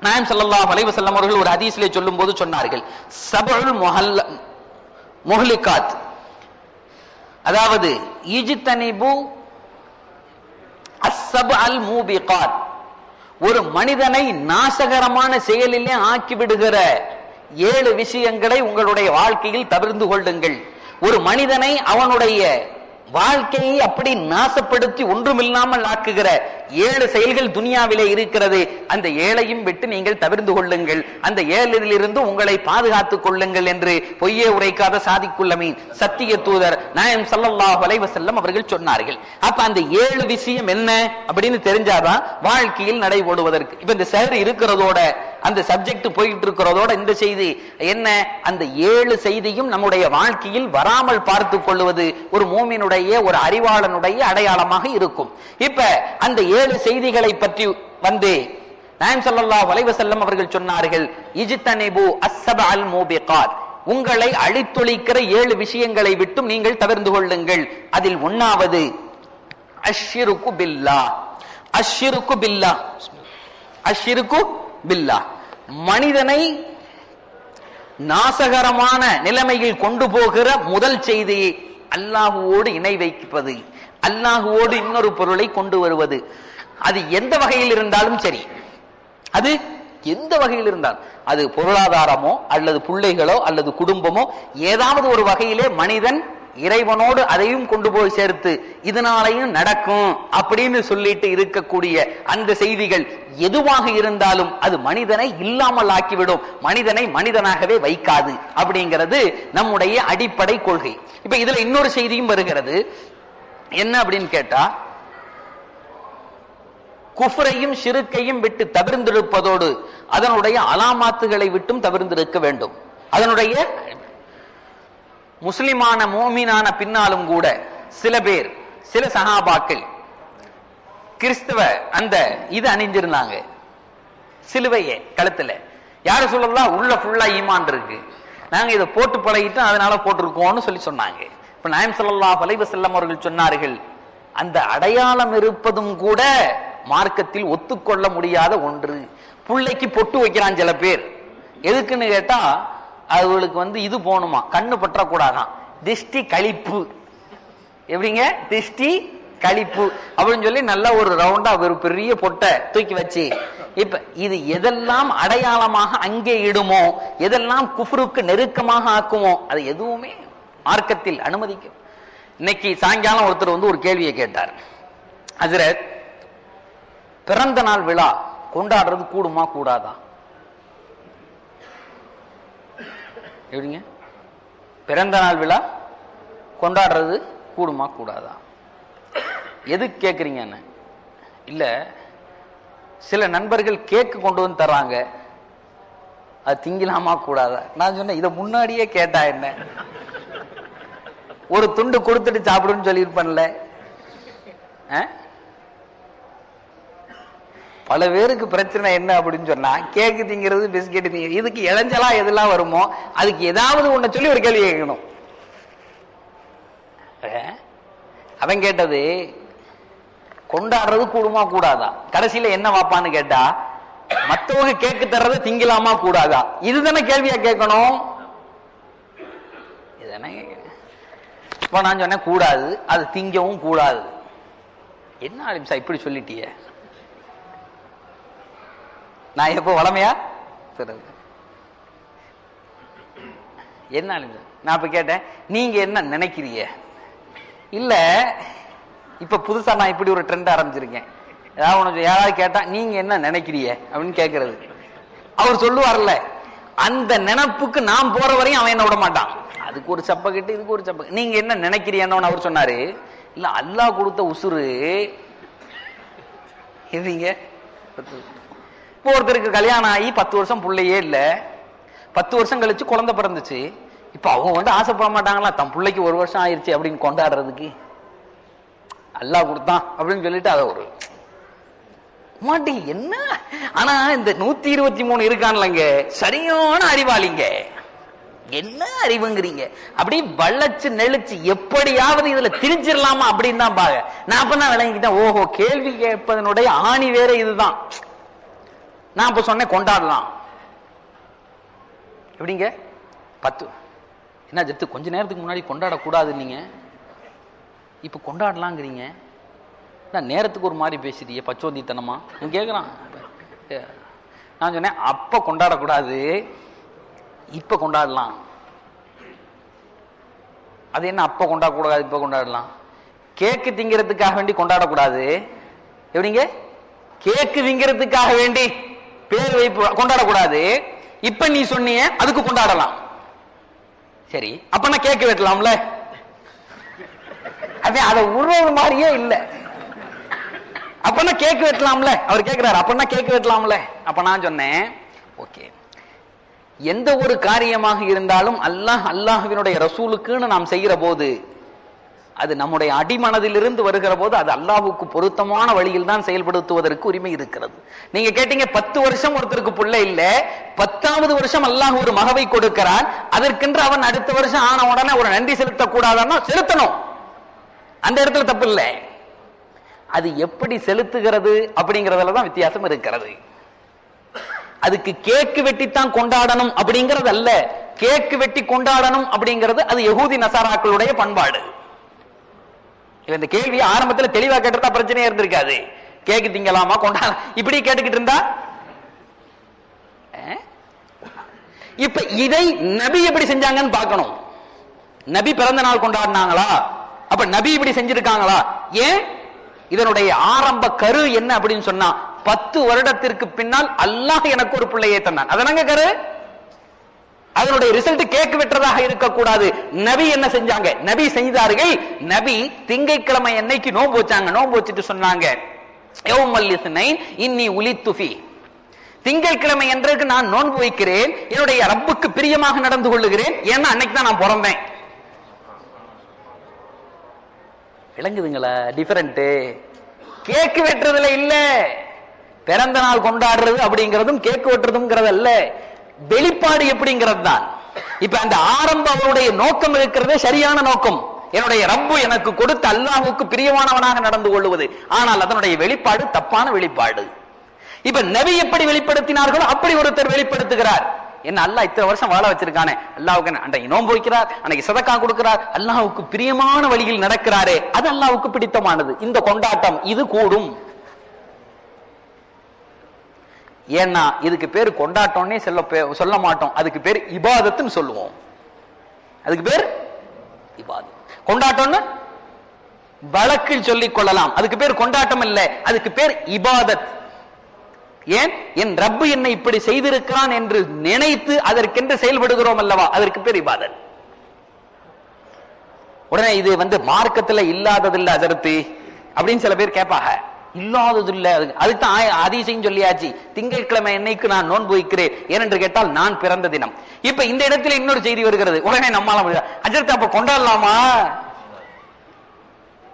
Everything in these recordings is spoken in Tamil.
நாயகம் ஸல்லல்லாஹு அலைஹி வஸல்லம் அவர்கள் ஒரு ஹதீஸிலே சொல்லும்போது சொன்னார்கள், சபுல் முஹ்லிகாத், அதாவது இஜ்தனிபு அஸ்ஸபுல் மூபிகாத், ஒரு மனிதனை நாசகரமான செயலிலே ஆக்கி விடுகிற 7 விஷயங்களை உங்களுடைய வாழ்க்கையில் தவிர்த்து கொள்ளுங்கள். ஒரு மனிதனை அவனுடைய வாழ்க்கையை அப்படி நாசப்படுத்தி ஒன்றுமில்லாமல் ஆக்குகிற 7 செயல்கள் துனியாவிலே இருக்கிறது. அந்த 7ஐயும் விட்டு நீங்கள் தவிர்த்து கொள்ளுங்கள், அந்த 7லிருந்து உங்களை பாதுகாத்துக் கொள்ளுங்கள் என்று பொய்யே உரைக்காத சாதிக்குல் அமீன் சத்திய தூதர் நாயகம் ஸல்லல்லாஹு அலைஹி வஸல்லம் அவர்கள் சொன்னார்கள். அப்ப அந்த 7 விஷயம் என்ன அப்படின்னு தெரிஞ்சாதான் வாழ்க்கையில் நடைபோடுவதற்கு. இப்ப இந்த செயல் இருக்கிறதோட, அந்த சப்ஜெக்ட் போயிட்டு இருக்கிறதோட இந்த செய்தி என்ன, அந்த 7 செய்தியும் நம்முடைய வாழ்க்கையில் வராமல் பார்த்துக் கொள்வது ஒரு மூமினுடைய, ஒரு அறிவாளனுடைய அடையாளமாக இருக்கும். இப்ப அந்த 7 செய்திகளை பற்றி வந்து நாயகம் ஸல்லல்லாஹு அலைஹி வஸல்லம் அவர்கள் சொன்னார்கள், இஜ்தனிபு அஸ்ஸபுல் மூபிகாத், உங்களை அழித்தொழிக்கிற 7 விஷயங்களை விட்டும் நீங்கள் தவிர்த்து கொள்ளுங்கள். அதில் 1வது அஷ்ஷிருக்கு பில்லாஹ். அஷ்ஷிருக்கு பில்லாஹ், அஷ்ஷிருக்கு பில்லாஹ், மனிதனை நாசகரமான நிலைமையில் கொண்டு போகிற முதல் செய்தி அல்லாஹுவோடு இணை வைப்பது, அல்லாஹுவோடு இன்னொரு பொருளை கொண்டு வருவது. அது எந்த வகையில் இருந்தாலும் சரி, அது எந்த வகையில் இருந்தாலும், அது பொருளாதாரமோ அல்லது பிள்ளைகளோ அல்லது குடும்பமோ, ஏதாவது ஒரு வகையிலே மனிதன் இறைவனோடு அதையும் கொண்டு போய் சேர்த்து இதனாலையும் நடக்கும் அப்படின்னு சொல்லிட்டு இருக்கக்கூடிய அந்த செய்திகள் எதுவாக இருந்தாலும் அது மனிதனை இல்லாமல் ஆக்கிவிடும், மனிதனை மனிதனாகவே வைக்காது அப்படிங்கிறது நம்முடைய அடிப்படை கொள்கை. இப்ப இதுல இன்னொரு செய்தியும் வருகிறது. என்ன அப்படின்னு கேட்டா, குஃப்ரையும் ஷிருக்கையும் விட்டு தவிர்ந்திருப்பதோடு அதனுடைய அலாமாத்துகளை விட்டும் தவிர்ந்திருக்க வேண்டும். அதனுடைய முஸ்லிமான மூமினான பின்னாலும் கூட சில பேர், சில சஹாபாக்கள் கிறிஸ்தவ அந்த இது அணிஞ்சிருந்தாங்க, சிலுவையே கழுத்துல. யாரு சொல்லலாம், உள்ள ஃபுல்லா ஈமான் இருக்கு, நாங்க இதை போட்டு பழகிட்டோம் அதனால போட்டிருக்கோம்னு சொல்லி சொன்னாங்க. இப்ப நாயகம் ஸல்லல்லாஹு அலைஹி வஸல்லம் அவர்கள் சொன்னார்கள், அந்த அடையாளம் இருப்பதும் கூட மார்க்கத்தில் ஒத்துக்கொள்ள முடியாத ஒன்று. பிள்ளைக்கு பொட்டு வைக்கிறான் சில பேர், எதுக்குன்னு கேட்டா அவங்களுக்கு இது போகணுமா, கண்ணு பற்றக்கூடாதான், திஷ்டி கழிப்பு. எப்படிங்க, திஷ்டி கழிப்பு அப்படின்னு சொல்லி நல்ல ஒரு ரவுண்டா ஒரு பெரிய பொட்டை தூக்கி வச்சு, இப்ப இது எதெல்லாம் அடையாளமாக அங்கே இடுமோ, எதெல்லாம் குஃப்ருக்கு நெருக்கமாக ஆக்குமோ, அது எதுவுமே மார்க்கத்தில் அனுமதிக்கும். இன்னைக்கு சாயங்காலம் ஒருத்தர் ஒரு கேள்வியை கேட்டார், ஹஜ்ரத் பிறந்த நாள் விழா கொண்டாடுறது கூடுமா கூடாதா? எப்படிங்க, பிறந்த நாள் விழா கொண்டாடுறது கூடுமா கூடாதா? எது கேக்குறீங்க? இல்ல, சில நண்பர்கள் கேக்கு கொண்டு வந்து தர்றாங்க, அது திங்கலாமா கூடாதா? நான் சொன்னேன், இதை முன்னாடியே கேட்டா என்ன, ஒரு துண்டு கொடுத்துட்டு சாப்பிடுன்னு சொல்லியிருப்பேன்ல. பல பேருக்கு பிரச்சனை என்ன அப்படின்னு சொன்னா, கேக்கு திங்கிறது, பிஸ்கெட் திங்கிறது, இதுக்கு இளைஞ்சலா எதெல்லாம் வருமோ அதுக்கு ஏதாவது ஒண்ணு சொல்லி ஒரு கேள்வி கேட்கணும். அவன் கேட்டது கொண்டாடுறது கூடுமா கூடாதா, கடைசியில என்ன வாப்பான்னு கேட்டா மத்தவங்க கேக்கு தர்றது திங்கலாமா கூடாதா, இதுதானே கேள்வியா கேட்கணும். இதுதானே. இப்ப நான் சொன்னேன் கூடாது, அது திங்கவும் கூடாது. என்ன ஆலிம்சா இப்படி சொல்லிட்டிய, நான் எப்போ வளமையா என்ன ஆலிம்சா? நான் இப்ப கேட்டேன், நீங்க என்ன நினைக்கிறீங்க? இல்ல, இப்ப புதுசா நான் இப்படி ஒரு ட்ரெண்ட் ஆரம்பிச்சிருக்கேன். ஏதாவது உனக்கு யாராவது கேட்டா நீங்க என்ன நினைக்கிறீங்க அப்படின்னு கேட்கறது. அவர் சொல்லுவார்ல, அந்த நினைப்புக்கு நான் போற வரையும் அவன் என்ன விட மாட்டான். அதுக்கு ஒரு சப்ப கிட்டு, இதுக்கு ஒரு சப்ப. நீங்க என்ன நினைக்கிறீங்கன்னு அவர் சொன்னாரு. இல்ல, அல்லாஹ் கொடுத்த உசுறு இதுங்க. இப்போ ஒருத்தருக்கு கல்யாணம் ஆகி 10 வருஷம் பிள்ளையே இல்ல, 10 வருஷம் கழிச்சு குழந்தை பிறந்துச்சு. இப்ப அவங்க ஆசைப்பட மாட்டாங்களா, தன் பிள்ளைக்கு 1 வருஷம் ஆயிருச்சு அப்படின்னு கொண்டாடுறதுக்கு? அல்லாஹ் கொடுத்தான் அப்படின்னு சொல்லிட்டு அதை ஒரு மாட்டி என்ன. ஆனா இந்த 123 இருக்கான்லங்க, சரியான அறிவாளிங்க. என்ன அறிவுங்கிறீங்க, அப்படி வளைச்சு நெளிச்சு எப்படியாவது இதுல திரிஞ்சிடலாமா அப்படின்னு தான் பாங்க. நான் அப்பதான் விளங்கிட்டேன், ஓஹோ, கேள்வி கேட்பதனுடைய ஆணி வேற இதுதான். நான் இப்ப சொன்னேன் கொண்டாடலாம். எப்படிங்க 10 என்ன ஜத்து கொஞ்ச நேரத்துக்கு முன்னாடி கொண்டாடக்கூடாது, நீங்க இப்ப கொண்டாடலாங்கிறீங்க. நான் நேரத்துக்கு ஒரு மாதிரி பேசுறீங்க, பச்சோந்தித்தனமா கேக்குறான். நான் சொன்னேன் அப்ப கொண்டாடக்கூடாது, இப்ப கொண்டாடலாம். அது என்ன அப்ப கொண்டாடக்கூடாது இப்ப கொண்டாடலாம்? கேக்கு திங்கிறதுக்காக வேண்டி கொண்டாடக்கூடாது. எப்படிங்க கேக்கு திங்கிறதுக்காக வேண்டி பேர் வைப்பு கொண்டாடக்கூடாது. இப்ப நீ சொன்னீங்க அதுக்கு கொண்டாடலாம். சரி, அப்ப நான் கேக்கு வெட்டலாம்ல? அத உருவது மாதிரியே இல்ல. அப்பனா கேக்கு வெட்டலாம்ல? அவர் கேட்கிறாரு, அப்பனா கேக்கு வெட்டலாம்ல? அப்ப நான் சொன்னேன் ஓகே, எந்த ஒரு காரியமாக இருந்தாலும் அல்லாஹ்வினுடைய ரசூலுக்குன்னு நாம் செய்கிற போது, அது நம்முடைய அடிமனதிலிருந்து வருகிற போது அது அல்லாஹ்வுக்கு பொருத்தமான வழியில் தான் செயல்படுத்துவதற்கு உரிமை இருக்கிறது. நீங்க கேட்டீங்க 10 வருஷம் ஒருத்தருக்கு பிள்ளை இல்ல, 10வது வருஷம் அல்லாஹ் ஒரு மகவை கொடுக்கிறான், அதற்கென்று அவன் அடுத்த வருஷம் ஆன உடனே ஒரு நன்றி செலுத்தக்கூடாதுன்னா செலுத்தணும், அந்த இடத்துல தப்பு இல்லை. அது எப்படி செலுத்துகிறது அப்படிங்கறதுலதான் வித்தியாசம் இருக்கிறது. அதுக்கு கேக்கு வெட்டித்தான் கொண்டாடணும் அப்படிங்கிறது அல்ல. கேக்கு வெட்டி கொண்டாடணும் அப்படிங்கிறது அது யகூதி நசாராக்களுடைய பண்பாடு. இந்த கேள்வி ஆரம்பத்துல தெளிவா கேட்டா பிரச்சனையா இருந்திருக்காது. கேக்கு திங்கலாமா கொண்டாட இப்படி கேட்டுக்கிட்டு இருந்தா, இப்ப இதை நபி எப்படி செஞ்சாங்கன்னு பார்க்கணும். நபி பிறந்த நாள் கொண்டாடினாங்களா? அப்ப நபி இப்படி செஞ்சிருக்காங்களா? ஏன் இதனுடைய ஆரம்ப கரு என்ன அப்படின்னு சொன்னா, 10 வருடத்திற்கு பின்னால் அல்லாஹ் எனக்கு ஒரு பிள்ளையை தந்தான். அதனாங்க கரு. அதனுடைய ரிசல்ட் கேக் வெற்றதாக இருக்கக்கூடாது. நபி என்ன செஞ்சாங்க? நபி செய்தார்கள். நபி திங்கட்கிழமை அன்னைக்கு நோன்பு வச்சாங்க. நோன்பு வச்சுட்டு சொன்னாங்க, யௌமல் இஸ்னைன் இன்னி உலித்து ஃபீ, திங்கட்கிழமை அன்றைக்கு நான் நோன்பு வைக்கிறேன், என்னுடைய ரப்புக்கு பிரியமாக நடந்து கொள்ளுகிறேன், ஏன்னா அன்னைக்கு தான் நான் பிறந்தேன். விளங்குதுங்களா டிஃபரெண்ட்? கேக்கு வெட்டுறதுல இல்ல, பிறந்த நாள் கொண்டாடுறது அப்படிங்கிறதும் கேக்கு வெட்டுறதுங்கிறது அல்ல, வெளிப்பாடு எப்படிங்கிறது தான். இப்ப அந்த ஆரம்ப அவருடைய நோக்கம் இருக்கிறதே சரியான நோக்கம், என்னுடைய ரப்பு எனக்கு கொடுத்த அல்லாஹ்வுக்கு பிரியமானவனாக நடந்து கொள்வது. ஆனால் அதனுடைய வெளிப்பாடு தப்பான வெளிப்பாடு. இப்ப நபி எப்படி வெளிப்படுத்தினார்களோ அப்படி ஒருத்தர் வெளிப்படுத்துகிறார். என்ன அல்லாஹ் இத்தனை வருஷம் வாழ வச்சிருக்கானே, அல்லாஹ்வுக்கு அன்றைக்கு நோன்பு வைக்கிறார், அன்னைக்கு சதக்கா கொடுக்கிறார், அல்லாஹ்வுக்கு பிரியமான வழியில் நடக்கிறாரே, அது அல்லாஹ்வுக்கு பிடித்தமானது. இந்த கொண்டாட்டம் இது கூடும். ஏன்னா இதுக்கு பேர் கொண்டாட்டம்னே சொல்ல மாட்டோம், அதுக்கு பேர் இபாதத்துன்னு சொல்லுவோம். அதுக்கு பேர் இபாதத். கொண்டாட்டம்னு வழக்கில் சொல்லிக் கொள்ளலாம், அதுக்கு பேர் கொண்டாட்டம் இல்ல, அதுக்கு பேர் இபாதத். ஏன்? என் ரப்பு என்னை இப்படி செய்திருக்கிறான் என்று நினைத்து அதற்கென்று செயல்படுகிறோம் அல்லவா, அதற்கு பேர் இபாதத். உடனே இது மார்க்கத்துல இல்லாததில்லை அதற்கு அப்படின்னு சில பேர் கேட்பாங்க. இல்லாதது இல்ல, அதுதான் அதிசயம் சொல்லியாச்சு. திங்கட்கிழமை என்னைக்கு நான் நோன்பு வைக்கிறேன் ஏனென்று கேட்டால் நான் பிறந்த தினம். இப்ப இந்த இடத்துல இன்னொரு செய்தி வருகிறது. உடனே நம்மால அஜர்த்த அப்ப கொண்டாடலாமா?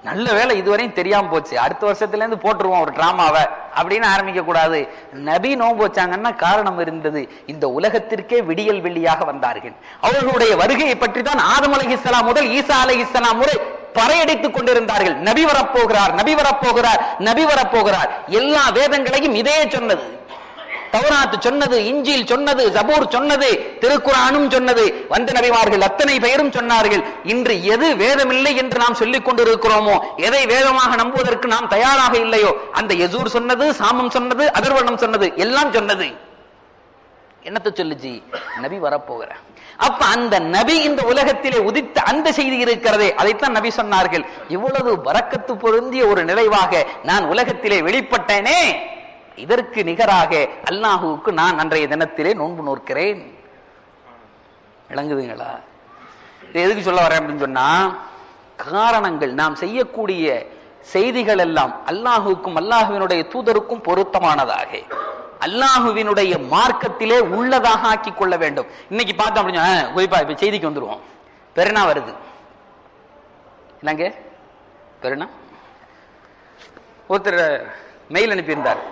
நல்ல வேலை இதுவரையும் தெரியாம போச்சு, அடுத்த வருஷத்துல இருந்து போட்டுருவோம் ஒரு டிராமாவை அப்படின்னு ஆரம்பிக்க கூடாது. நபி நோன்பு வச்சாங்கன்னா காரணம் இருந்தது. இந்த உலகத்திற்கே விடியல் வெள்ளியாக வந்தார்கள். அவர்களுடைய வருகையை பற்றி தான் ஆதம் அலைஹிஸ்ஸலாம் முதல் ஈசா அலைஹிஸ்ஸலாம் வரை பறையடித்துக் கொண்டிருந்தார்கள். நபி வரப்போகிறார், நபி வரப்போகிறார், நபி வரப்போகிறார். எல்லா வேதங்களையும் இதே சொன்னது. தௌராத் சொன்னது, இஞ்சில் சொன்னது, ஜபூர் சொன்னது, திருக்குர்ஆனும் சொன்னது, வந்த நபிமார்கள் அத்தனை பெயரும் சொன்னார்கள். இன்று எது வேதமில்லை என்று நாம் சொல்லிக் கொண்டிருக்கிறோமோ, எதை வேதமாக நம்புவதற்கு நாம் தயாராக இல்லையோ, அந்த யசூர் சொன்னது, சாமம் சொன்னது, அதர்வணம் சொன்னது, எல்லாம் சொன்னது. என்னத்தை சொல்லுச்சு? நபி வரப்போகிற. அப்ப அந்த நபி இந்த உலகத்திலே உதித்த அந்த செய்தி இருக்கிறதே, அதைத்தான் நபி சொன்னார்கள். இவ்வளவு பரக்கத்து பொருந்திய ஒரு நிறைவாக நான் உலகத்திலே வெளிப்பட்டேனே, இதற்கு நிகராக அல்லாஹுவுக்கு நான் அன்றைய தினத்திலே நோன்பு நோக்கிறேன். விளங்குதுங்களா? எதுக்கு சொல்ல வரேன் அப்படின்னு சொன்னா, காரணங்கள் நாம் செய்யக்கூடிய செய்திகள் எல்லாம் அல்லாஹுவுக்கும் அல்லாஹுவினுடைய தூதருக்கும் பொருத்தமானதாக அல்லாஹுவினுடைய மார்க்கத்திலே உள்ளதாக ஆக்கிக் கொள்ள வேண்டும். இன்னைக்கு பார்த்தோம் அப்படின்னா, குறிப்பா இப்ப செய்திக்கு வந்துருவோம். பெருநா வருது இல்லங்க, பெருநா ஒருத்தர் மெயில் அனுப்பியிருந்தார்,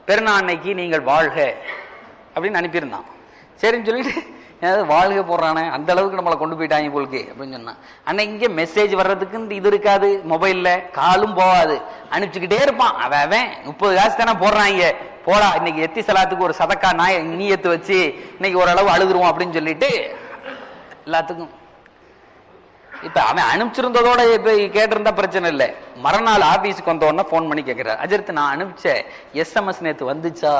பெருநா அன்னைக்கு நீங்கள் வாழ்க அப்படின்னு அனுப்பியிருந்தான். சரின்னு சொல்லிட்டு ஏதாவது வாழ்க போடுறானே அந்த அளவுக்கு நம்மளை கொண்டு போயிட்டாங்க போலுக்கு அப்படின்னு சொன்னா. அன்னைக்கு இங்க மெசேஜ் வர்றதுக்கு இது இருக்காது, மொபைல்ல காலும் போகாது, அனுப்பிச்சுக்கிட்டே இருப்பான். அவன் 30 காசு தானே போடுறாங்க, போடா இன்னைக்கு எத்தி சலாத்துக்கு ஒரு சதக்கா நீயத்து வச்சு இன்னைக்கு ஓரளவு அழுதுருவோம் அப்படின்னு சொல்லிட்டு எல்லாத்துக்கும். இப்ப அவன் அனுப்பிச்சிருந்ததோட இப்ப கேட்டிருந்தா பிரச்சனை இல்லை. மறுநாள் ஆபீஸுக்கு வந்த உடனே போன் பண்ணி கேட்கிறார், அஜரத் நான் அனுப்பிச்ச SMS நேத்து வந்துச்சா?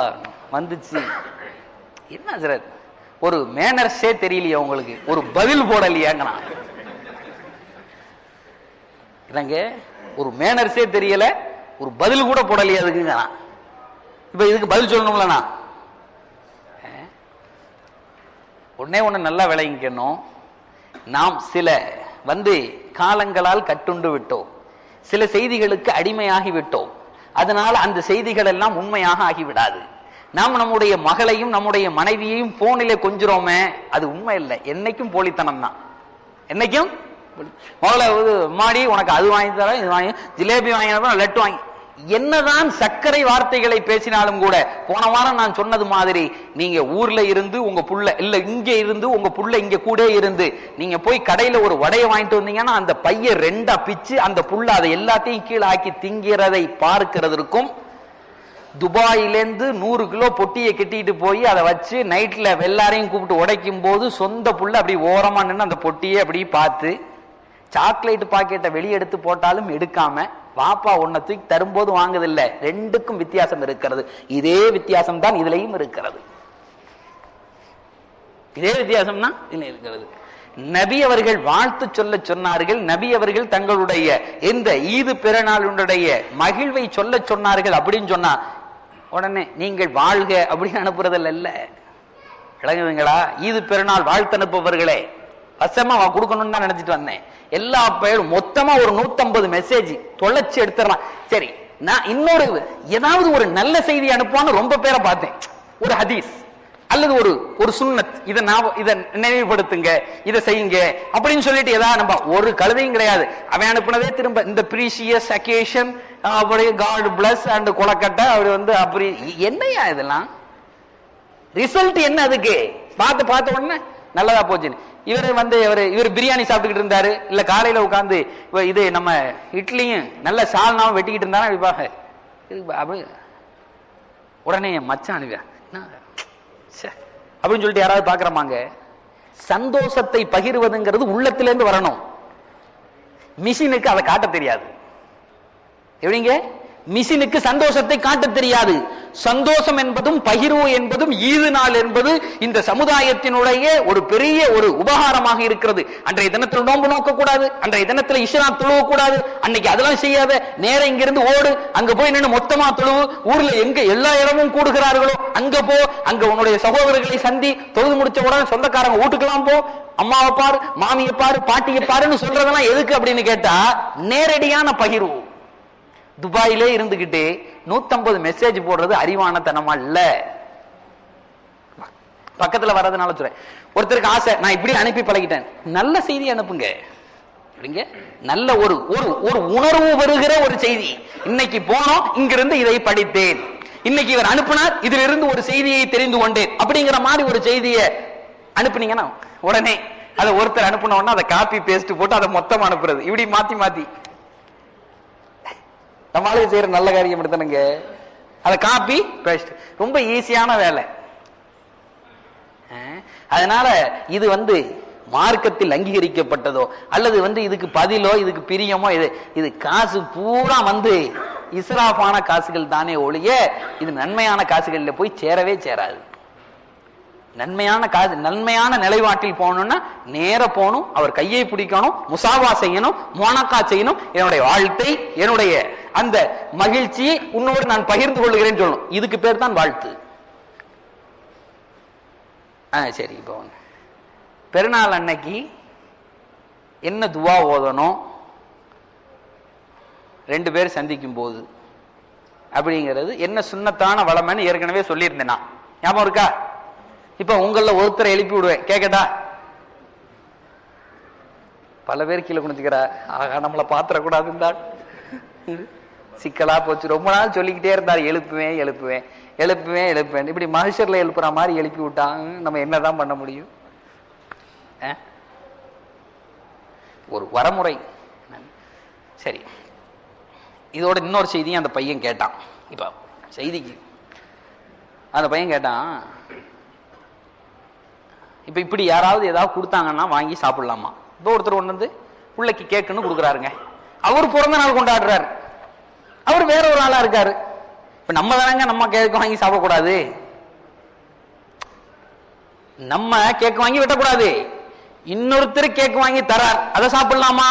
வந்துச்சு. என்ன அஜரத் ஒரு மேனர்ஸே தெரியலையா உங்களுக்கு, ஒரு பதில் போடலையாங்கண்ணா? இல்லைங்க ஒரு மேனர்ஸே தெரியல, ஒரு பதில் கூட போடலையா அதுக்குங்கண்ணா. இப்ப இதுக்கு பதில் சொல்லணும்லண்ணா. ஒண்ணு நல்லா விளங்கிக்கணும், நாம் சில காலங்களால் கட்டுண்டு விட்டோம், சில செய்திகளுக்கு அடிமையாகி விட்டோம். அதனால அந்த செய்திகள் எல்லாம் உண்மையாக ஆகிவிடாது. நாம் நம்முடைய மகளையும் நம்முடைய மனைவியையும் போனிலே கொஞ்சுறோமே, அது உண்மை இல்லை, என்னைக்கும் போலித்தனம் தான். என்னைக்கும் மகளை மாடி உனக்கு அது வாங்கி தர, இது வாங்கி ஜிலேபி வாங்கி லட்டு வாங்கி, என்னதான் சர்க்கரை வார்த்தைகளை பேசினாலும் கூட, போன வாரம் நான் சொன்னது மாதிரி நீங்க ஊர்ல இருந்து உங்க புள்ள இல்ல இங்க இருந்து உங்க புள்ள இங்க கூட இருந்து நீங்க போய் கடையில ஒரு வடையை வாங்கிட்டு வந்தீங்கன்னா அந்த பைய 2ஆ பிச்சு அந்த புள்ள அதை எல்லாத்தையும் கீழே ஆக்கி திங்கிறதை பார்க்கிறதுக்கும், துபாயிலேருந்து 100 கிலோ பொட்டியை கட்டிட்டு போய் அதை வச்சு நைட்ல எல்லாரையும் கூப்பிட்டு உடைக்கும் போது சொந்த புள்ள அப்படி ஓரமா நின்று அந்த பொட்டியை அப்படி பார்த்து சாக்லேட் பாக்கெட்டை வெளியெடுத்து போட்டாலும் எடுக்காம பாப்பா உன்னை தூக்கி தரும்போது வாங்குதில்லை, ரெண்டுக்கும் வித்தியாசம் இருக்கிறது. இதே வித்தியாசம் தான் இதுலையும் இருக்கிறது. இதே வித்தியாசம் தான் இதுல இருக்கிறது. நபி அவர்கள் வாழ்த்து சொல்ல சொன்னார்கள். நபி அவர்கள் தங்களுடைய இந்த ஈது பிறநாளுடைய மகிழ்வை சொல்ல சொன்னார்கள். அப்படின்னு சொன்னா உடனே நீங்கள் வாழ்க அப்படின்னு அனுப்புறதில்ல. இல்ல விளங்குவீங்களா? ஈது பிறநாள் வாழ்த்து அனுப்புபவர்களே வசமா கொடுக்கணும்னு தான் நினைச்சிட்டு வந்தேன். எல்லா பேரும் மொத்தமா ஒரு 150 மெசேஜ் தொலைச்சு எடுத்துறான். சரி, நான் இன்னொரு ஏதாவது ஒரு நல்ல செய்தி அனுப்புவான்னு ரொம்ப பேரை பார்த்தேன். ஒரு ஹதீஸ் அல்லது ஒரு சுன்னத், இதை நினைவுபடுத்துங்க, இதை செய்யுங்க அப்படின்னு சொல்லிட்டு ஏதாவது நம்ம ஒரு கழுதையும் கிடையாது. அவன் அனுப்புனதே திரும்ப இந்த ப்ரீசியஸ் அக்கேஷன், அப்படியே காட் பிளஸ் அண்ட் கொலக்கட்டை அப்படி அப்படி என்னையா இதெல்லாம்? ரிசல்ட் என்ன அதுக்கு? பார்த்த உடனே நல்லதா போச்சுன்னு இவர் பிரியாணி சாப்பிட்டுக்கிட்டு இருந்தாரு, இல்ல காலையில உட்கார்ந்து இது நம்ம இட்லியும் நல்ல சால்னாவும் வெட்டிக்கிட்டு இருந்தாரு. உடனே மச்சான் அனுப்பியா அப்படின்னு சொல்லிட்டு யாராவது பாக்குறமாங்க? சந்தோஷத்தை பகிர்வதுங்கிறது உள்ளத்திலிருந்து வரணும். மிஷினுக்கு அதை காட்ட தெரியாது. எப்படிங்க? மிஷினுக்கு சந்தோஷத்தை காட்ட தெரியாது. சந்தோஷம் என்பதும் பகிர்வு என்பதும் ஈது நாள் என்பது இந்த சமுதாயத்தினுடைய ஒரு பெரிய ஒரு உபகாரமாக இருக்கிறது. அன்றைய தினத்தில் நோன்பு நோக்க கூடாது, அன்றைய தினத்தில் இஷ்ரா தொழுவ கூடாது. அன்னைக்கு அதெல்லாம் செய்யாத, நேரம் இங்கிருந்து ஓடு, அங்க போய் நின்று மொத்தமா தொழுவு. ஊர்ல எங்க எல்லா இடமும் கூடுகிறார்களோ அங்க போ, அங்க உன்னுடைய சகோதரர்களை சந்தி, தொழுது முடிச்ச உடனே சொந்தக்காரங்க வீட்டுக்கெல்லாம் போ, அம்மாவை பாரு, மாமியை பாரு, பாட்டியை பாருன்னு சொல்றதெல்லாம் எதுக்கு அப்படின்னு கேட்டா நேரடியான பகிர்வு. துபாயிலே இருந்துகிட்டு 150 மெசேஜ் போடுறது அறிவானத்தனமா இல்ல. பக்கத்துல வர்றதுனால சொல்றேன். ஒருத்தருக்கு ஆசை, நான் இப்படி அனுப்பி பழகிட்டேன், நல்ல செய்தி அனுப்புங்க. நல்ல ஒரு உணர்வு வருகிற ஒரு செய்தி. இன்னைக்கு போனோம், இங்கிருந்து இதை படித்தேன், இன்னைக்கு இவர் அனுப்பினார், இதுல இருந்து ஒரு செய்தியை தெரிந்து கொண்டேன் அப்படிங்கிற மாதிரி ஒரு செய்தியை அனுப்புனீங்கன்னா உடனே அதை ஒருத்தர் அனுப்பின உடனே அதை காப்பி பேஸ்ட் போட்டு அதை மொத்தம் அனுப்புறது, இப்படி மாத்தி மாத்தி நம்மளால செய்யற நல்ல காரியம் எடுத்தானுங்க. அதை காப்பி பேஸ்ட் ரொம்ப ஈஸியான வேலை. அதனால இது மார்க்கத்தில் அங்கீகரிக்கப்பட்டதோ அல்லது இதுக்கு பதிலோ இதுக்கு பிரியமோ இது காசு பூரா இஸ்ராஃபான காசுகள் தானே ஒழிய இது நன்மையான காசுகள்ல போய் சேரவே சேராது. நன்மையான காசு, நன்மையான நிலைப்பாட்டில் போகணும்னா நேர போகணும், அவர் கையை பிடிக்கணும், முசாவா செய்யணும், மோனக்கா செய்யணும், என்னுடைய வாழ்த்தை என்னுடைய அந்த மகிழ்ச்சியை உன்னோடு நான் பகிர்ந்து கொள்கிறேன்னு சொல்லணும். இதுக்கு பேர் தான் வாழ்த்து. சரி, இப்போ பெருநாள் அன்னைக்கு என்ன துவா ஓதணும் 2 பேர் சந்திக்கும் போது அப்படிங்கிறது என்ன சுன்னத்தான வளமைன்னு ஏற்கனவே சொல்லியிருந்தேன். நான் ஞாபகம் இருக்கா? இப்ப உங்கள ஒருத்தரை எழுப்பி விடுவேன், கேக்கட்டா? பல பேர் கீழே குனிச்சுக்கிறா, ஆகா நம்மளை பாத்திரக்கூடாதுன்னு தான் சிக்கலா போச்சு. ரொம்ப நாள் சொல்லிக்கிட்டே இருந்தார், எழுப்புவேன் எழுப்புவேன் எழுப்புவேன் எழுப்புவேன். இப்படி மனுஷர்ல எழுப்புற மாதிரி எழுப்பி விட்டாங்க, நம்ம என்னதான் பண்ண முடியும்? ஒரு வரமுறை. சரி, இதோட இன்னொரு செய்தியும் அந்த பையன் கேட்டான். இப்ப செய்திக்கு அந்த பையன் கேட்டான், இப்ப இப்படி யாராவது ஏதாவது கொடுத்தாங்கன்னா வாங்கி சாப்பிடலாமா? இப்போ ஒருத்தர் ஒண்ணு வந்து பிள்ளைக்கு கேக்குன்னு கொடுக்குறாருங்க, அவர் பிறந்த நாள் கொண்டாடுறாரு, அவர் வேற ஒரு ஆளா இருக்காரு. இப்ப நம்ம தானங்க நம்ம கேக்கு வாங்கி சாப்பிடக்கூடாது, நம்ம கேக் வாங்கி வெட்டக்கூடாது, இன்னொருத்தர் கேக் வாங்கி தரார், அதை சாப்பிடலாமா?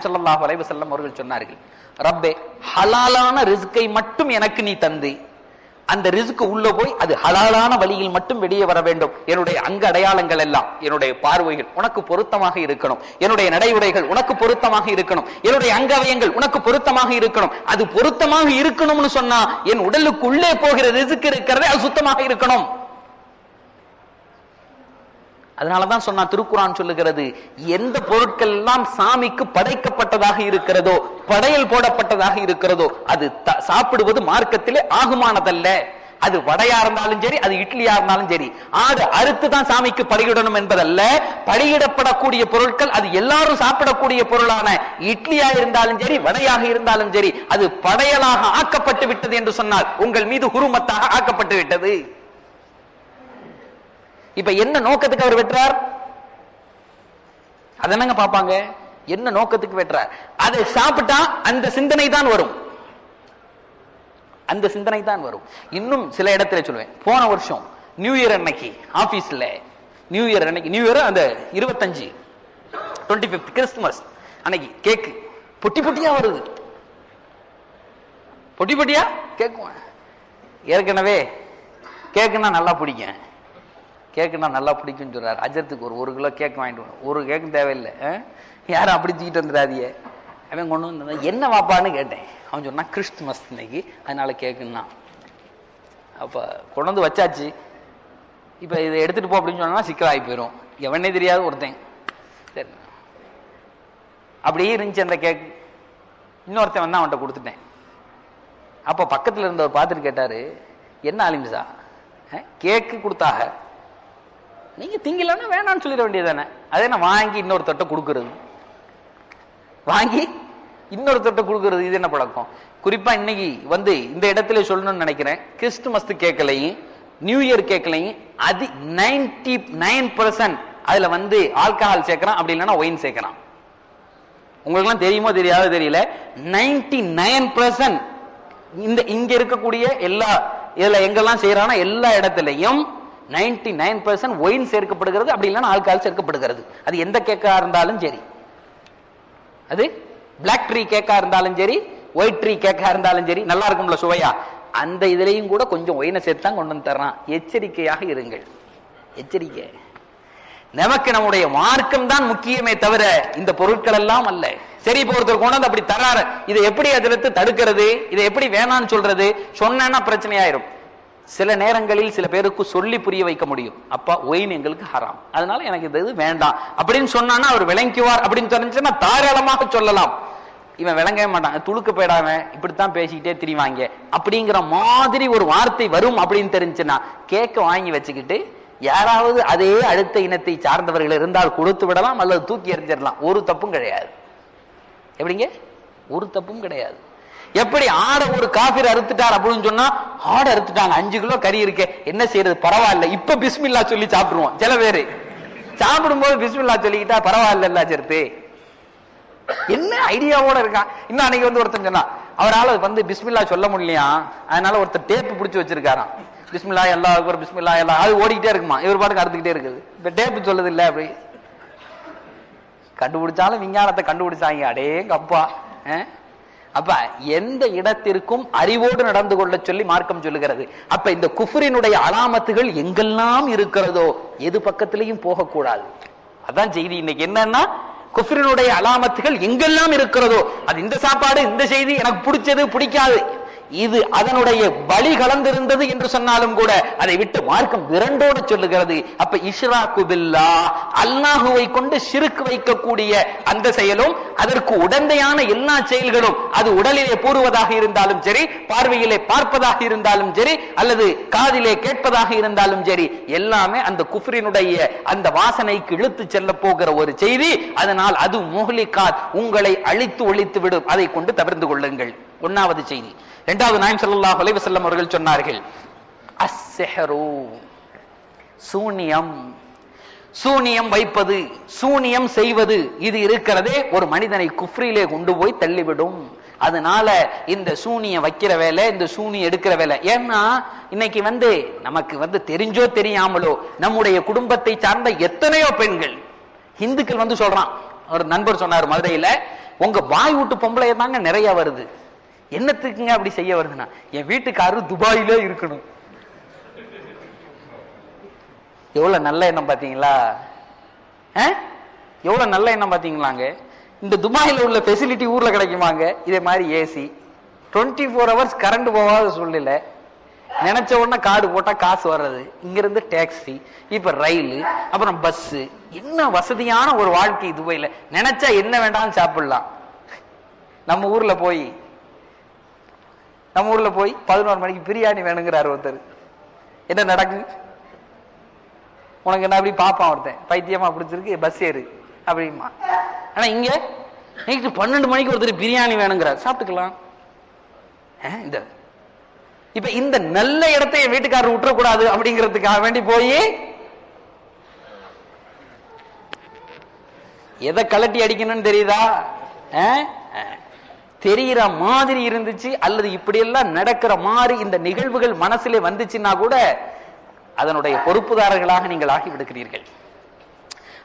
ஸல்லல்லாஹு அலைஹி வஸல்லம் அவர்கள் சொன்னார்கள், ரப்பே ஹலாலான ரிஸ்கை மட்டும் எனக்கு நீ தந்து, அந்த ரிஸ்க் உள்ள போய் அது ஹலாலான வழியில் மட்டும் வெளியே வர வேண்டும். என்னுடைய அங்க அடையாளங்கள் எல்லாம், என்னுடைய பார்வைகள் உனக்கு பொருத்தமாக இருக்கணும், என்னுடைய நடைமுறைகள் உனக்கு பொருத்தமாக இருக்கணும், என்னுடைய அங்கவயங்கள் உனக்கு பொருத்தமாக இருக்கணும். அது பொருத்தமாக இருக்கணும்னு சொன்னா என் உடலுக்கு உள்ளே போகிற ரிஸ்க் இருக்கிறதே அது சுத்தமாக இருக்கணும். அதனாலதான் சொன்னா திருக்குரான் சொல்லுகிறது, எந்த பொருட்கள் எல்லாம் சாமிக்கு படைக்கப்பட்டதாக இருக்கிறதோ, படையல் போடப்பட்டதாக இருக்கிறதோ, அது சாப்பிடுவது மார்க்கத்திலே ஆகுமானதல்ல. அது வடையா இருந்தாலும் சரி, அது இட்லியா இருந்தாலும் சரி, ஆடு அறுத்து தான் சாமிக்கு பலியிடணும் என்பதல்ல. பலியிடப்படக்கூடிய பொருட்கள் அது எல்லாரும் சாப்பிடக்கூடிய பொருளான இட்லியா இருந்தாலும் சரி, வடையாக இருந்தாலும் சரி, அது படையலாக ஆக்கப்பட்டு விட்டது என்று சொன்னால் உங்கள் மீது ஹுருமத்தாக ஆக்கப்பட்டு விட்டது. இப்ப என்ன நோக்கத்துக்கு அவர் வெற்றார்? அதனங்க பாப்பாங்க, என்ன நோக்கத்துக்கு வெற்றார்? அதை சாப்பிட்டா அந்த சிந்தனை தான் வரும், அந்த சிந்தனை தான் வரும். இன்னும் சில இடத்துல சொல்லுவேன், போன வருஷம் நியூ இயர் அன்னைக்கு ஆபீஸ்ல, நியூ இயர் அன்னைக்கு, நியூ இயர் அந்த 25 25 கிறிஸ்துமஸ் அன்னைக்கு கேக்கு பொட்டி பொட்டியா வருது, பொட்டி பொட்டியா கேக்குவேன். ஏற்கனவே கேக்குன்னா நல்லா பிடிக்கும், கேக்குன்னா நல்லா பிடிக்கும் சொல்றாரு. அஜரத்துக்கு ஒரு கிலோ கேக் வாங்கிட்டு வரும், ஒரு கேக்கும் தேவையில்லை, யாரும் அப்படி தூக்கிட்டு வந்துடாதீங்க. அவன் கொண்டு வந்து என்ன வாப்பான்னு கேட்டேன், அவன் சொன்னா கிறிஸ்துமஸ் இன்னைக்கு அதனால கேக்குன்னா. அப்ப கொண்டு வந்து வச்சாச்சு, இப்ப இதை எடுத்துட்டு போ அப்படின்னு சொன்னா சிக்கலாகி போயிடும். எவனே தெரியாது ஒருத்தன், சரி அப்படியே இருந்துச்சு அந்த கேக். இன்னொருத்தன் வந்து அவன்கிட்ட கொடுத்துட்டேன். அப்ப பக்கத்துல இருந்தவர் பார்த்துட்டு கேட்டாரு, என்ன ஆலிம்சா கேக்கு கொடுத்தாக, நீங்க திங்கலன்னா வேணான்னு சொல்லிட வேண்டியதானே, அதே நான் வாங்கி இன்னொருத்தட்ட கொடுக்கறது, வாங்கி இன்னொருத்தட்ட கொடுக்கறது, இது என்ன பழக்கம்? குறிப்பா இன்னைக்கு வந்து இந்த இடத்துல சொல்லணும்னு நினைக்கிறேன், கிறிஸ்துமஸ் கேக்கலையும் நியூ இயர் கேக்கலையும் அது 99% அதுல வந்து ஆல்கஹால் சேர்க்கிறான், அப்படி இல்லைன்னா ஒயின் சேர்க்கிறான். உங்களுக்கு எல்லாம் தெரியுமோ தெரியாதோ தெரியல, 99% இந்த இங்க இருக்கக்கூடிய எல்லா இதுல எங்கெல்லாம் செய்யறானா எல்லா இடத்துலையும் 99% ஒயின் சேர்க்கப்படுகிறது, அப்படி இல்லைன்னா ஆல்கஹால் சேர்க்கப்படுகிறது. அது எந்த கேக்கா இருந்தாலும் சரி, அது பிளாக் ட்ரீ கேக்கா இருந்தாலும் சரி, ஒயிட் ட்ரீ கேக்கா இருந்தாலும் சரி, நல்லா இருக்கும்ல சுவையா, அந்த இதுலயும் கூட கொஞ்சம் ஒயினை சேர்த்து தான் கொண்டு வந்து தர்றான். எச்சரிக்கையாக இருங்கள், எச்சரிக்கை. நமக்கு நம்முடைய மார்க்கம் தான் முக்கியமே தவிர இந்த பொருட்கள் எல்லாம் அல்ல. சரி, இப்போ ஒருத்தர் கொண்டு வந்து அப்படி தர்றாரு, இதை எப்படி அதில் தடுக்கிறது, இதை எப்படி வேணான்னு சொல்றது? சொன்னா பிரச்சனையாயிரும். சில நேரங்களில் சில பேருக்கு சொல்லி புரிய வைக்க முடியும், அப்பா ஒயின் எங்களுக்கு ஹராம், அதனால எனக்கு இது வேண்டாம் அப்படின்னு சொன்னான்னா அவர் விளங்குவார். அப்படின்னு தெரிஞ்சுன்னா தாராளமாக சொல்லலாம். இவன் விளங்கவே மாட்டான், துளுக்க போயிடாம இப்படித்தான் பேசிக்கிட்டே திரிவாங்க அப்படிங்கிற மாதிரி ஒரு வார்த்தை வரும் அப்படின்னு தெரிஞ்சுன்னா கேக்க வாங்கி வச்சுக்கிட்டு யாராவது அதே அடுத்த இனத்தை சார்ந்தவர்கள் இருந்தால் கொடுத்து விடலாம், அல்லது தூக்கி எறிஞ்சிடலாம். ஒரு தப்பும் கிடையாது. எப்படிங்க? ஒரு தப்பும் கிடையாது. எப்படி ஆடை ஒரு காஃபிர் அறுத்துட்டார் அப்படின்னு சொன்னா, ஆடை அறுத்துட்டாங்க 5 கிலோ கறி இருக்கே, என்ன செய்யறது, பரவாயில்ல இப்ப பிஸ்மில்லா சொல்லி சாப்பிடுவோம். சில பேரு சாப்பிடும்போது பிஸ்மில்லா சொல்லிக்கிட்டா பரவாயில்ல சேர்த்து, என்ன ஐடியாவோட இருக்கான். இன்னும் அன்னைக்கு வந்து ஒருத்தன் சொன்னா, அவரால் வந்து பிஸ்மில்லா சொல்ல முடியலையா, அதனால ஒருத்தர் டேப்பு பிடிச்சி வச்சிருக்காராம், பிஸ்மில்லா எல்லாருக்கும் ஒரு பிஸ்மில்லா எல்லாம், அது ஓடிக்கிட்டே இருக்குமா, இவர் பாட்டுக்கு அறுத்துக்கிட்டே இருக்குது. இந்த டேப்பு சொல்லுது இல்ல, அப்படி கண்டுபிடிச்சாலும் விஞ்ஞானத்தை கண்டுபிடிச்சாங்க, அடேங்க அப்பா. அப்ப எந்த இடத்திற்கும் அறிவோடு நடந்து கொள்ள சொல்லி மார்க்கம் சொல்லுகிறது. அப்ப இந்த குஃப்ரினுடைய அலாமத்துகள் எங்கெல்லாம் இருக்கிறதோ எது பக்கத்திலையும் போகக்கூடாது. அதான் செய்தி இன்னைக்கு. என்னன்னா, குஃப்ரினுடைய அலாமத்துகள் எங்கெல்லாம் இருக்கிறதோ, அது இந்த சாப்பாடு இந்த செய்தி எனக்கு பிடிச்சது பிடிக்காது, இது அதனுடைய வழி கலந்திருந்தது என்று சொன்னாலும் கூட அதை விட்டு மார்க்கம் விரண்டோடு சொல்லுகிறது. அப்ப இஷ்ராக்கு பில்லாஹ், அல்லாஹுவை கொண்டு ஷிர்க் வைக்கக்கூடிய அந்த செயலும் அதற்கு உடந்தையான எல்லா செயல்களும், அது உடலிலே பூறுவதாக இருந்தாலும் சரி, பார்வையிலே பார்ப்பதாக இருந்தாலும் சரி, அல்லது காதிலே கேட்பதாக இருந்தாலும் சரி, எல்லாமே அந்த குஃப்ரினுடைய அந்த வாசனைக்கு இழுத்து செல்ல போகிற ஒரு செய்தி. அதனால் அது முஹ்லிகாத், உங்களை அழித்து ஒழித்து விடும், அதை கொண்டு தவிர்த்து கொள்ளுங்கள். ஒன்னாவது செய்தி. இரண்டாவது, நாயகம் ஸல்லல்லாஹு அலைஹி வஸல்லம் அவர்கள் சொன்னார்கள், அஸ்ஸிஹ்ரு, சூனியம், சூனியம் வைப்பது, சூனியம் செய்வது, இது இருக்கிறதே ஒரு மனிதனை குஃப்ரிலே கொண்டு போய் தள்ளிவிடும். அதனால இந்த சூனியம் வைக்கிற வேலை, இந்த சூனியம் எடுக்கிற வேலை. ஏன்னா இன்னைக்கு நமக்கு தெரிஞ்சோ தெரியாமலோ நம்முடைய குடும்பத்தை சார்ந்த எத்தனையோ பெண்கள், இந்துக்கள் சொல்றான். ஒரு நண்பர் சொன்னார் மதுரையில, உங்க பாய் வீட்டு பொம்பளை தாங்க நிறைய வருது. என்னத்துக்குங்க அப்படி செய்ய வருதுன்னா, என் வீட்டுக்காரரு துபாயிலே இருக்கணும். எவ்வளவு நல்ல எண்ணம் பாத்தீங்களா? எவ்வளவு நல்ல எண்ணம் பாத்தீங்களாங்க. இந்த துபாயில உள்ள ஃபெசிலிட்டி ஊர்ல கிடைக்குமாங்க? இதே மாதிரி ஏசி, 24 hours கரண்ட் போகாத சூழ்நில, நினைச்ச உடனே கார்டு போட்டா காசு வர்றது, இங்க இருந்து டாக்ஸி, இப்ப ரயில், அப்புறம் பஸ், என்ன வசதியான ஒரு வாழ்க்கை துபாயில. நினைச்சா என்ன வேண்டாம் சாப்பிடலாம். நம்ம ஊர்ல போய் 11 மணிக்கு பிரியாணி வேணுங்கிறாரு ஒருத்தர். என்ன நடக்கு? உனக்கு என்ன அப்படி பாப்பான் ஒருத்தன், பைத்தியமா பிடிச்சிருக்கு, பஸ் ஏறு அப்படிமா. ஆனா இங்க நைட்டு 12 மணிக்கு ஒருத்தர் பிரியாணி வேணுங்கிறார், சாப்பிட்டுக்கலாம். இப்ப இந்த நல்ல இடத்தை வீட்டுக்காரர் விட்டுறக்கூடாது அப்படிங்கிறதுக்காக வேண்டி போய் எதை கலட்டி அடிக்கணும்னு தெரியுதா? தெரிகிற மாதிரி இருந்துச்சு, அல்லது இப்படி எல்லாம் நடக்கிற மாதிரி இந்த நிகழ்வுகள் மனசிலே வந்துச்சுன்னா கூட அதனுடைய பொறுப்புதாரர்களாக நீங்கள் ஆகிவிடுகிறீர்கள்.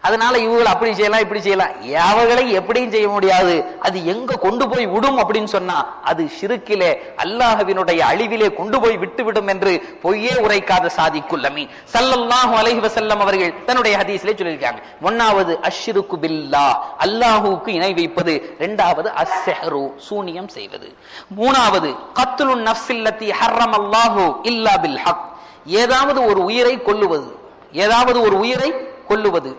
அதனால இவங்களை அப்படி செய்யலாம், இப்படி செய்யலாம், அவர்களை எப்படியும் செய்ய முடியாது. அது எங்க கொண்டு போய் விடும் அப்படின்னு சொன்னா, அது ஷிருக்கிலே, அல்லாஹ்வினுடைய அழிவிலே கொண்டு போய் விட்டுவிடும் என்று பொய்யே உரைக்காத சாதிக்குல் அமீன் ஸல்லல்லாஹு அலைஹி வஸல்லம் அவர்கள் தன்னுடைய ஹதீஸிலே சொல்லியிருக்காங்க. ஒன்னாவது அஷ்ஷிருக்கு பில்லாஹ், அல்லாஹ்வுக்கு இணை வைப்பது. இரண்டாவது அஸ்ஸிஹ்ரு, சூனியம் செய்வது. மூணாவது கத்லுன் நஃப்ஸில்லதி ஹர்ரமல்லாஹு இல்லா பில் ஹக், ஏதாவது ஒரு உயிரை கொல்லுவது, ஏதாவது ஒரு உயிரை கொல்லுவது,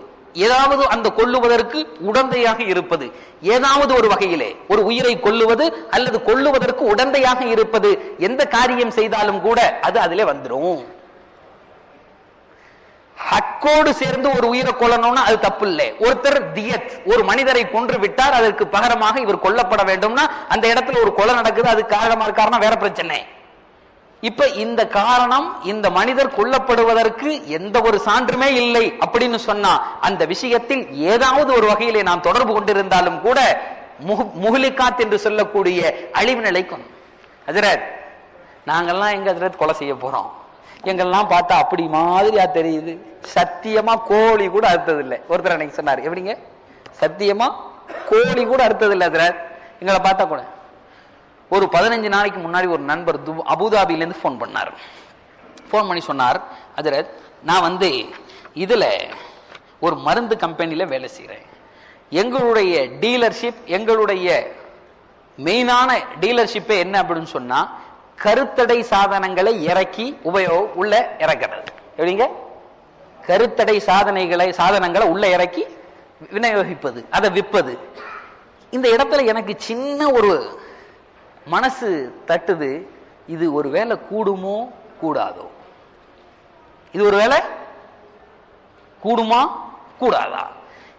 ஏதாவது அந்த கொல்லுவதற்கு உடந்தையாக இருப்பது, ஏதாவது ஒரு வகையிலே ஒரு உயிரை கொல்லுவது அல்லது கொல்லுவதற்கு உடந்தையாக இருப்பது, எந்த காரியம் செய்தாலும் கூட அது அதிலே வந்துடும். ஹக்கோடு சேர்ந்து ஒரு உயிரை கொல்லணும்னா அது தப்பு இல்லை. ஒருத்தர் தியத், ஒரு மனிதரை கொன்று விட்டார், அதற்கு பகரமாக இவர் கொல்லப்பட வேண்டும்னா அந்த இடத்துல ஒரு கொலை நடக்குது, அது காரணமா இருக்காருன்னா வேற பிரச்சனை. இப்ப இந்த காரணம், இந்த மனிதர் கொல்லப்படுவதற்கு எந்த ஒரு சான்றுமே இல்லை அப்படின்னு சொன்னா, அந்த விஷயத்தில் ஏதாவது ஒரு வகையிலே நாம் தொடர்பு கொண்டிருந்தாலும் கூட முஹ்லிகாத் என்று சொல்லக்கூடிய அழிவு நிலைக்கும். ஹஜ்ரத், நாங்கெல்லாம் எங்க ஹஜ்ரத் கொலை செய்ய போறோம்? எங்கெல்லாம் பார்த்தா அப்படி மாதிரியா தெரியுது, சத்தியமா கோழி கூட அறுத்தது இல்லை. ஒருத்தர் அன்னைக்கு சொன்னார், எப்படிங்க சத்தியமா கோழி கூட அறுத்தது இல்லை ஹஜ்ரத், எங்களை பார்த்தா கூட. ஒரு 15 நாளைக்கு முன்னாடி ஒரு நண்பர் அபுதாபியிலிருந்து போன் பண்ணார். போன் பண்ணி சொன்னார், ஹஜ்ரத், நான் இதுல ஒரு மருந்து கம்பெனியில வேலை செய்யறேன். எங்களுடைய டீலர்ஷிப், எங்களுடைய மெயினான டீலர்ஷிப்பே என்ன அப்படின்னு சொன்னா, கருத்தடை சாதனங்களை இறக்கி உள்ள இறக்கிறது. எப்படிங்க? கருத்தடை சாதனங்களை உள்ள இறக்கி விநியோகிப்பது, அதை விற்பது. இந்த இடத்துல எனக்கு சின்ன ஒரு மனசு தட்டுது, இது ஒரு வேலை கூடுமோ கூடாதோ, இது ஒரு வேலை கூடுமா கூடாதா?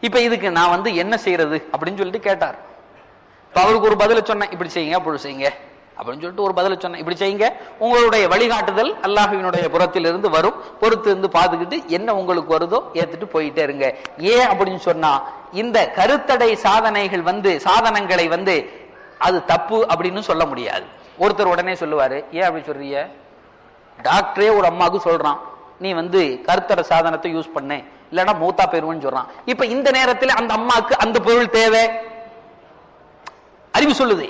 இப்ப இதுக்கு நான் என்ன செய்யறது அப்படின்னு சொல்லிட்டு கேட்டார். அவருக்கு ஒரு பதில சொன்னேன், இப்படி செய்யுங்க அப்படி செய்யுங்க அப்படின்னு சொல்லிட்டு ஒரு பதில சொன்னேன். இப்படி செய்யுங்க, உங்களுடைய வழிகாட்டுதல் அல்லாஹ்வினுடைய புறத்தில் இருந்து வரும், பொறுத்து இருந்து பார்த்துக்கிட்டு என்ன உங்களுக்கு வருதோ ஏத்துட்டு போயிட்டே இருங்க. ஏன் அப்படின்னு சொன்னா, இந்த கருத்தடை சாதனங்களை அது தப்பு அப்படின்னு சொல்ல முடியாது. ஒருத்தர் உடனே சொல்லுவாரு, ஏன் அப்படி சொல்றீங்க? டாக்டரே ஒரு அம்மாவுக்கு சொல்றான், நீ கருத்தடை சாதனத்தை யூஸ் பண்ண, இல்லைன்னா மூத்தா போயிருவன்னு சொல்றான். இப்ப இந்த நேரத்தில் அந்த அம்மாவுக்கு அந்த பொருள் தேவை, அறிவு சொல்லுது.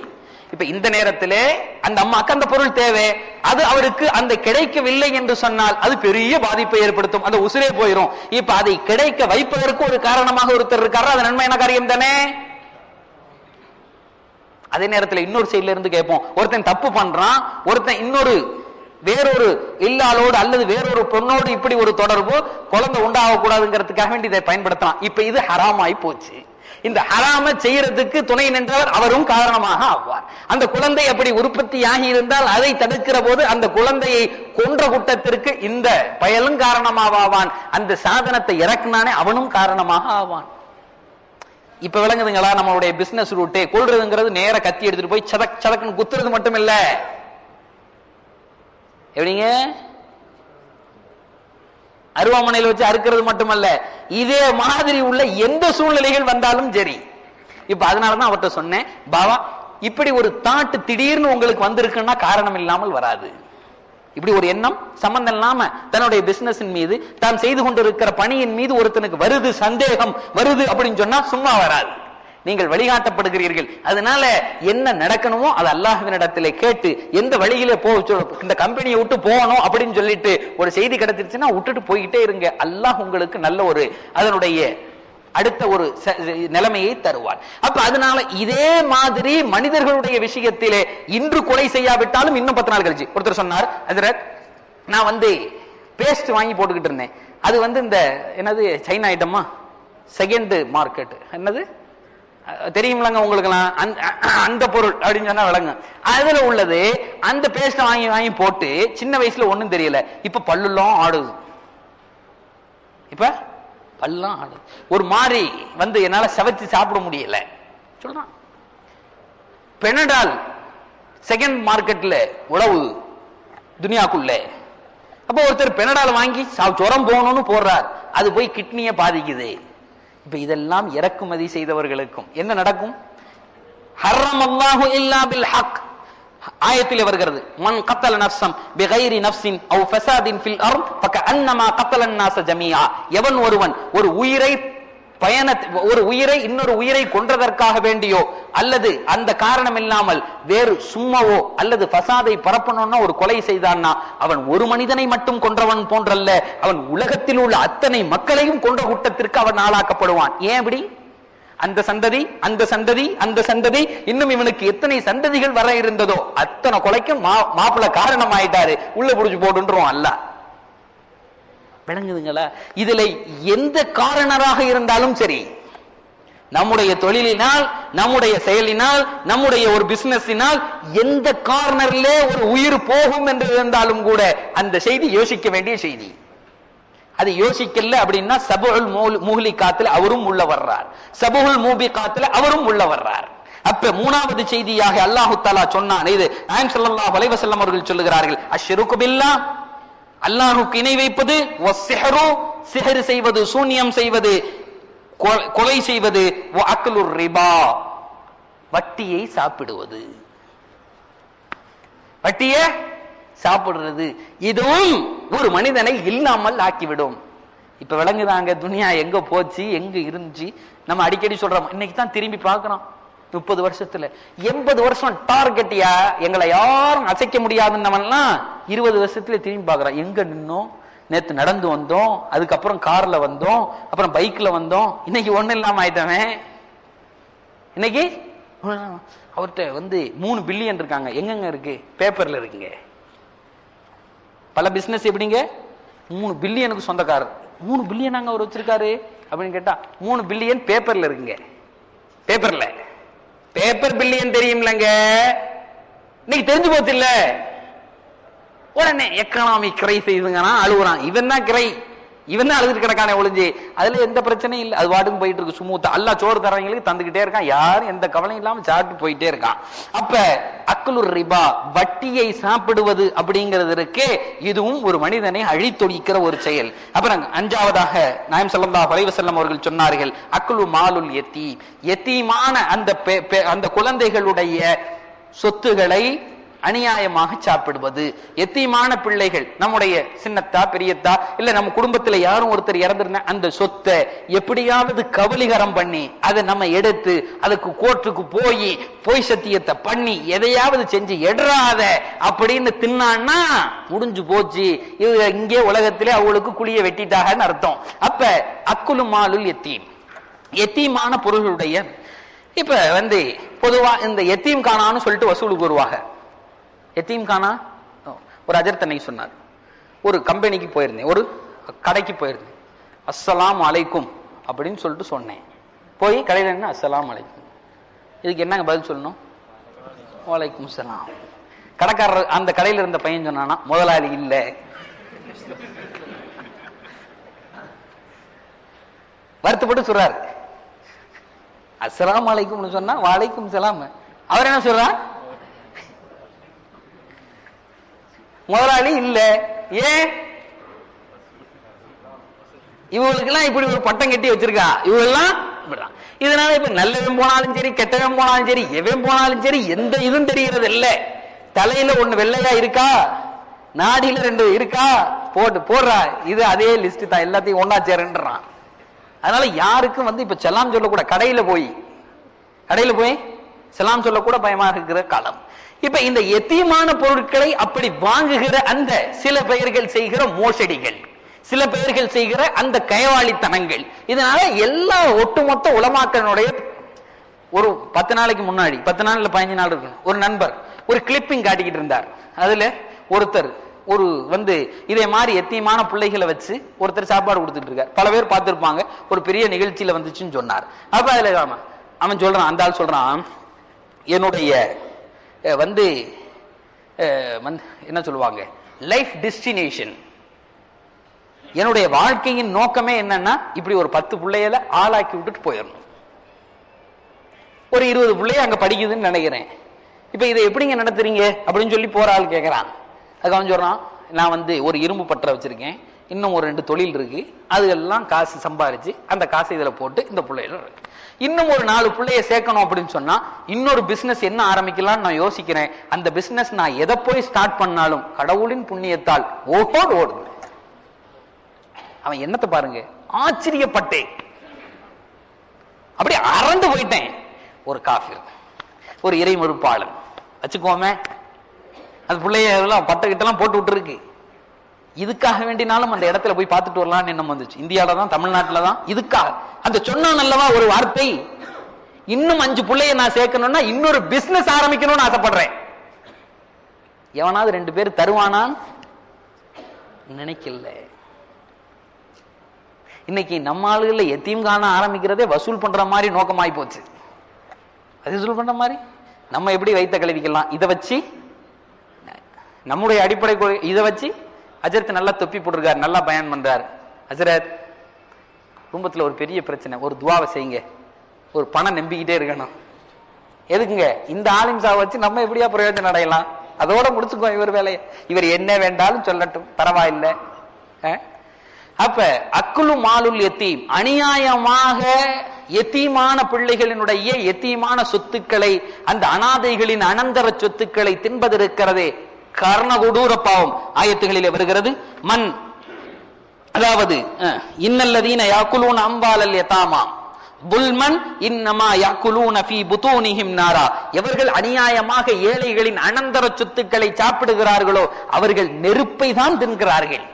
இப்ப இந்த நேரத்திலே அந்த அம்மாவுக்கு அந்த பொருள் தேவை, அது அவருக்கு அந்த கிடைக்கவில்லை என்று சொன்னால் அது பெரிய பாதிப்பை ஏற்படுத்தும், அந்த உசுரே போயிடும். இப்ப அதை கிடைக்க வைப்பதற்கு ஒரு காரணமாக ஒருத்தர் இருக்காரு, அது நன்மையான காரியம் தானே. அதே நேரத்தில் இன்னொரு சைட்ல இருந்து கேட்போம், ஒருத்தன் தப்பு பண்றான், ஒருத்தன் இன்னொரு வேறொரு இல்லாளோடு அல்லது வேறொரு பொண்ணோடு இப்படி ஒரு தொடர்பு, குழந்தை உண்டாக கூடாதுங்கிறதுக்காக வேண்டி இதை பயன்படுத்தலாம். இப்ப இது ஹராமாய் போச்சு. இந்த ஹராம செய்யறதுக்கு துணை நின்றவர் அவரும் காரணமாக ஆவார். அந்த குழந்தை அப்படி உற்பத்தியாகி இருந்தால் அதை தடுக்கிற போது அந்த குழந்தையை கொன்ற குற்றத்திற்கு இந்த பயலும் காரணமாக ஆவான். அந்த சாதனத்தை இறக்குனானே அவனும் காரணமாக ஆவான். இப்ப விளங்குதுங்களா? நம்மளுடைய பிசினஸ் ரூட்டே கொள்றதுங்கிறது நேர கத்தி எடுத்துட்டு போய் சதக் சதக்குன்னு குத்துறது மட்டும் இல்ல. எப்படிங்க? அருவாமனையில் வச்சு அறுக்கிறது மட்டுமல்ல, இதே மாதிரி உள்ள எந்த சூழ்நிலைகள் வந்தாலும் சரி. இப்ப அதனாலதான் அவர்கிட்ட சொன்னேன், பாவா இப்படி ஒரு தாட்டு திடீர்னு உங்களுக்கு வந்திருக்குன்னா காரணம் இல்லாமல் வராது. இப்படி ஒரு எண்ணம் சம்பந்தம் இல்லாம தன்னுடைய பிசினஸின் மீது, தான் செய்து கொண்டிருக்கிற பணியின் மீது ஒருத்தனுக்கு வருது, சந்தேகம் வருது அப்படின்னு சொன்னா சும்மா வராது. நீங்கள் வழிகாட்டப்படுகிறீர்கள். அதனால என்ன நடக்கணுமோ அது அல்லாஹ்வினிடத்திலே கேட்டு எந்த வழியிலே இந்த கம்பெனியை விட்டு போகணும் அப்படின்னு சொல்லிட்டு ஒரு செய்தி கிடைச்சிருச்சுன்னா விட்டுட்டு போய்கிட்டே இருங்க. அல்லாஹ் உங்களுக்கு நல்ல ஒரு அதனுடைய அடுத்த ஒரு நிலைமையை தருவார். அப்ப அதனால இதே மாதிரி மனிதர்களுடைய விஷயத்திலே இன்று கொலை செய்யாவிட்டாலும் இன்னும் 10 நாள் கழிச்சு ஒருத்தர் சொன்னார், ஹஜ்ரத் நான் பேஸ்ட் வாங்கி போட்டுக்கிட்டு இருந்தேன், அது இந்த என்னது சைனா ஐட்டமா, செகண்ட் மார்க்கெட் என்னது தெரியுமிலங்க உங்களுக்குலாம், அந்த பொருள் அப்படின்னு சொன்னா விளங்க. அதுல உள்ளது அந்த பேஸ்ட் வாங்கி வாங்கி போட்டு சின்ன வயசுல ஒண்ணும் தெரியல, இப்ப பல்லுலாம் ஆடுது. இப்ப பல்லாம் ஆடுது. ஒரு மாதிரி என்னால சவைச்சு சாப்பிட முடியல சொல்றான். பெனடால் செகண்ட் மார்க்கெட்ல உழவு துனியாக்குள்ள. அப்ப ஒருத்தர் பெனடால் வாங்கி ஜுரம் போகணும்னு போடுறார், அது போய் கிட்னியை பாதிக்குது. இப்ப இதெல்லாம் இறக்குமதி செய்தவர்களுக்கும் என்ன நடக்கும்? ஹர்ரமல்லாஹு இல்லா பில் ஹக் ஆயத்தில் வருகிறது, மன் கத்தல நஃப்ஸன் பிகைரி நஃப்ஸின் அவ் ஃபஸாதின் ஃபில் அர்த் ஃபகஅன்னமா கத்தலன் நாஸ ஜமீஆ. எவன் ஒருவன் ஒரு உயிரை இன்னொரு உயிரை கொன்றதற்காக வேண்டியோ அல்லது அந்த காரணம் இல்லாமல் வேறு சும்மாவோ அல்லது ஃபசாதை பரப்பணும்னா ஒரு கொலை செய்தான்னா அவன் ஒரு மனிதனை மட்டும் கொன்றவன் போன்றல்ல, அவன் உலகத்தில் உள்ள அத்தனை மக்களையும் கொன்ற குற்றத்திற்கு அவன் ஆளாக்கப்படுவான். ஏன் அப்படி? அந்த சந்ததி அந்த சந்ததி அந்த சந்ததி இன்னும் இவனுக்கு எத்தனை சந்ததிகள் வர இருந்ததோ அத்தனை கொலைக்கும் மாப்பிள்ள காரணம் ஆயிட்டாரு, உள்ள புடிச்சு போட்டுருவோம் அல்ல. விளங்குதுங்களா? இதுல எந்த காரணராக இருந்தாலும் சரி, நம்முடைய தொழிலினால், நம்முடைய செயலினால், நம்முடைய ஒரு பிசினஸினால் எந்த கார்னர்ல ஒரு உயிர் போகும் என்று இருந்தாலும் கூட அந்த செய்தி யோசிக்க வேண்டிய செய்தி. அது யோசிக்கல அப்படின்னா சபுல் முஹ்லிகாத்துல அவரும் உள்ள வர்றார், சபுல் மூபிகாத்துல அவரும் உள்ள வர்றார். அப்ப மூணாவது செய்தியாக அல்லாஹு தஆலா சொன்னான். இது நாயகம் ஸல்லல்லாஹு அலைஹி வஸல்லம் அவர்கள் சொல்லுகிறார்கள், அஷ்ஷிருக்கு பில்லாஹ் அல்லாஹ்வுக்கு இணை வைப்பது, வஸ்ஸிஹ்ரு சிஹர் செய்வது, சூனியம் செய்வது, கொலை செய்வது, வஅக்லுர் ரிபா வட்டியை சாப்பிடுவது, வட்டியை சாப்பிடுறது, இதுவும் ஒரு மனிதனை இல்லாமல் ஆக்கிவிடும். இப்ப விளங்குதாங்க துனியா எங்க போச்சு, எங்க இருந்துச்சு. நம்ம அடிக்கடி சொல்றோம், இன்னைக்கு தான் திரும்பி பார்க்கிறோம். 30 வருஷத்துல 80 வருஷம் டார்கெட்டியா எங்களை யாரும் அசைக்க முடியாதுன்னவன்லாம் 20 வருஷத்துல திரும்பி பார்க்கிறோம். எங்க நின்னோம்? நேத்து நடந்து வந்தோம், அதுக்கப்புறம் கார்ல வந்தோம், அப்புறம் பைக்ல வந்தோம், இன்னைக்கு ஒண்ணு இல்லாம ஆயிட்டமே. இன்னைக்கு அவர்கிட்ட 3 பில்லியன் இருக்காங்க. எங்கெங்க இருக்கு? பேப்பர்ல இருக்குங்க. பல பிசினஸ் எப்படிங்க? 3 பில்லியனுக்கு சொந்தக்காரர். 3 பில்லியன் அங்க அவர் வச்சிருக்காரு அப்படின்னு கேட்டா 3 பில்லியன் பேப்பர்ல இருக்குங்க. பேப்பர்ல பேப்பர் பில்லியன் தெரியும்லங்க. இன்னைக்கு தெரிஞ்சு போச்சு இல்ல? உடனே எக்கனாமி கிரை செய்துங்கன்னா அழுகுறான். இவன் தான் கிரை, இவன் தான் அழுதுட்டு கிடக்கானே ஒளிஞ்சு. அதுல எந்த பிரச்சனையும் இல்லை, அது வாட்டுக்கு போயிட்டு இருக்கு சுமூத்தா. அல்லா சோறு தரவங்களுக்கு தந்துகிட்டே இருக்கான், யாரும் எந்த கவலையும் இல்லாம சாப்பிட்டு போயிட்டே இருக்கான். அப்ப அக்லுர் ரிபா வட்டியை சாப்பிடுவது அப்படிங்கிறது இருக்கே, இதுவும் ஒரு மனிதனை அழித்தொழிக்கிற ஒரு செயல். அப்புறம் 5வதாக நாயகம் ஸல்லல்லாஹு அலைஹி வஸல்லம் அவர்கள் சொன்னார்கள், அக்லு மாலுல் யதீம், யதீமான அந்த குழந்தைகளுடைய சொத்துகளை அநியாயமாக சாப்பிடுவது. எத்தீமான பிள்ளைகள், நம்முடைய சின்னத்தா பெரியத்தா இல்ல நம்ம குடும்பத்துல யாரும் ஒருத்தர் இறந்திருந்தா அந்த சொத்தை எப்படியாவது கபலீகரம் பண்ணி அதை நம்ம எடுத்து அதுக்கு கோர்ட்டுக்கு போய் பொய் சத்தியத்தை பண்ணி எதையாவது செஞ்சு எடுறாத அப்படின்னு தின்னான்னா முடிஞ்சு போச்சு. இங்கே உலகத்திலே அவளுக்கு குழிய வெட்டிட்டாங்கன்னு அர்த்தம். அப்ப அக்குலு மாலுல் யத்தீம், எத்தீமான பொருளுடைய இப்ப வந்து பொதுவா இந்த எத்தீம் கானான்னு சொல்லிட்டு வசூலுக்கு வருவாங்க. எத்தீம் கானா ஒரு அஜர் தன்னை சொன்னார். ஒரு கம்பெனிக்கு போயிருந்தேன், ஒரு கடைக்கு போயிருந்தேன். அஸ்ஸலாமு அலைக்கும் அப்படின்னு சொல்லிட்டு சொன்னேன். போய் கடையில் என்ன அஸ்ஸலாமு அலைக்கும், இதுக்கு என்னங்க பதில் சொல்லணும்? வலைக்கும் சலாம். கடைக்காரர் அந்த கடையில் இருந்த பையன் சொன்னானா, முதலாளி இல்ல, வருத்தப்பட்டு சொல்றாரு. அஸ்ஸலாமு அலைக்கும் சொன்னா வலைக்கும் சலாம். அவர் என்ன சொல்றார்? முதலாளி இல்ல. ஏன்? இவங்களுக்கு எல்லாம் இப்படி ஒரு பட்டம் கட்டி வச்சிருக்கா. இவங்கெல்லாம் இதனால இப்ப நல்லவன் போனாலும் சரி, கெட்டவன் போனாலும் சரி, எவன் போனாலும் சரி, எந்த இதுவும் தெரிகிறது இல்ல. தலையில ஒண்ணு வெள்ளையா இருக்கா, நாடியில 2 இருக்கா, போடுறா. இது அதே லிஸ்ட் தான், எல்லாத்தையும் ஒன்னா சேருன்றான். அதனால யாருக்கும் வந்து இப்ப செலாம் சொல்லக்கூட, கடையில போய் செலாம் சொல்லக்கூட பயமா இருக்கிற காலம். இப்ப இந்த எத்தீமான பொருட்களை அப்படி வாங்குகிற அந்த சில பெயர்கள் செய்கிற மோசடிகள், சில பெயர்கள் செய்கிற அந்த கயவாளித்தனங்கள், இதனால எல்லா ஒட்டுமொத்த உலமாக்களுடைய ஒரு 10 நாளைக்கு முன்னாடி, 10 நாள் இல்ல 15 நாள் இருக்கு, ஒரு நண்பர் ஒரு கிளிப்பிங் காட்டிக்கிட்டு இருந்தார். அதுல ஒருத்தர் ஒரு வந்து இதே மாதிரி எத்தீமான பிள்ளைகளை வச்சு ஒருத்தர் சாப்பாடு கொடுத்துட்டு இருக்கார். பல பேர் பார்த்திருப்பாங்க. ஒரு பெரிய நிகழ்ச்சியில வந்துச்சுன்னு சொன்னார். அப்ப அதுல அவன் சொல்றான், அந்த ஆள் சொல்றான், என்னுடைய வந்து என்ன சொல்லுவாங்க, லைஃப் டெஸ்டினேஷன், என்னுடைய வாழ்க்கையின் நோக்கமே என்னன்னா இப்படி ஒரு 10 பிள்ளைகளை ஆளாக்கி விட்டுட்டு போயிடணும். ஒரு 20 பிள்ளைய அங்க படிக்குதுன்னு நினைக்கிறேன். இப்ப இதை எப்படிங்க நடத்துறீங்க அப்படின்னு சொல்லி போற ஆள் கேட்கறான். அதுக்கு அவன் சொல்றான், நான் வந்து ஒரு இரும்பு பற்ற வச்சிருக்கேன், இன்னும் ஒரு 2 தொழில் இருக்கு, அதுக்கெல்லாம் காசு சம்பாரிச்சு அந்த காசை இதுல போட்டு இந்த பிள்ளைகள் இன்னும் ஒரு 4 பிள்ளைய சேர்க்கணும் அப்படின்னு சொன்னா இன்னொரு பிசினஸ் என்ன ஆரம்பிக்கலாம்னு நான் யோசிக்கிறேன். அந்த பிசினஸ் நான் எதை போய் ஸ்டார்ட் பண்ணாலும் கடவுளின் புண்ணியத்தால் ஓட்டோடு ஓடுது. அவன் என்னத்தை பாருங்க, ஆச்சரியப்பட்டேன், அப்படி அரண்டு போயிட்டேன். ஒரு காஃபிர், ஒரு இறை மறுப்பாளன் வச்சுக்கோமே, அது பிள்ளைய பட்டகிட்டெல்லாம் போட்டு விட்டு இருக்கு. இதுக்காக வேண்டினாலும் அந்த இடத்துல போய் பார்த்துட்டு வரலாம்னு எண்ணம் வந்துச்சு. இந்தியாவில தான், தமிழ்நாட்டில தான். இதுக்காக அந்த சொன்னான் அல்லவா ஒரு வார்த்தை, இன்னும் 5 பிள்ளைய நான் சேர்க்கணும்னா இன்னொரு பிசினஸ் ஆரம்பிக்கணும்னு ஆசைப்படுறேன். எவனாவது 2 பேர் தருவானான் நினைக்கல. இன்னைக்கு நம்ம ஆளுகள்ல எத்தீம் காண ஆரம்பிக்கிறதே வசூல் பண்ற மாதிரி நோக்கமாய் போச்சு. அது வசூல் பண்ற மாதிரி நம்ம எப்படி வைத்த கழுவிக்கலாம், இதை வச்சு நம்முடைய அடிப்படை இதை வச்சு அஜரத் நல்லா தொப்பி போட்டிருக்காரு, நல்லா பயன் பண்றாரு. அஜரத் குடும்பத்துல ஒரு பெரிய பிரச்சனை, ஒரு துவாவை செய்யுங்க, ஒரு பணம் நம்பிக்கிட்டே இருக்கணும். எதுக்குங்க? இந்த ஆலிம் சாவை வச்சு நம்ம எப்படியா பிரயோஜனம் அடையலாம், அதோட முடிச்சுக்கோ இவர் வேலையை. இவர் என்ன வேண்டாலும் சொல்லட்டும், பரவாயில்லை. அப்ப அக்குலு மாலுல் எத்தீம், அநியாயமாக எத்தீமான பிள்ளைகளினுடைய எத்தீமான சொத்துக்களை, அந்த அனாதைகளின் அனந்தர சொத்துக்களை தின்பதிருக்கிறதே கர்ணகொடூர பாவம். ஆயத்துகளிலே வருகிறது, மண், அதாவது இன்னல்லதீன யாக்குலூன அம்வாலல் யதாமா புல்மன் இன்னமா யாக்குலூன ஃபீ புதூனிஹிம் நாரா. எவர்கள் அநியாயமாக ஏழைகளின் அனந்தர சொத்துக்களை சாப்பிடுகிறார்களோ அவர்கள் நெருப்பை தான் தின்கிறார்கள்.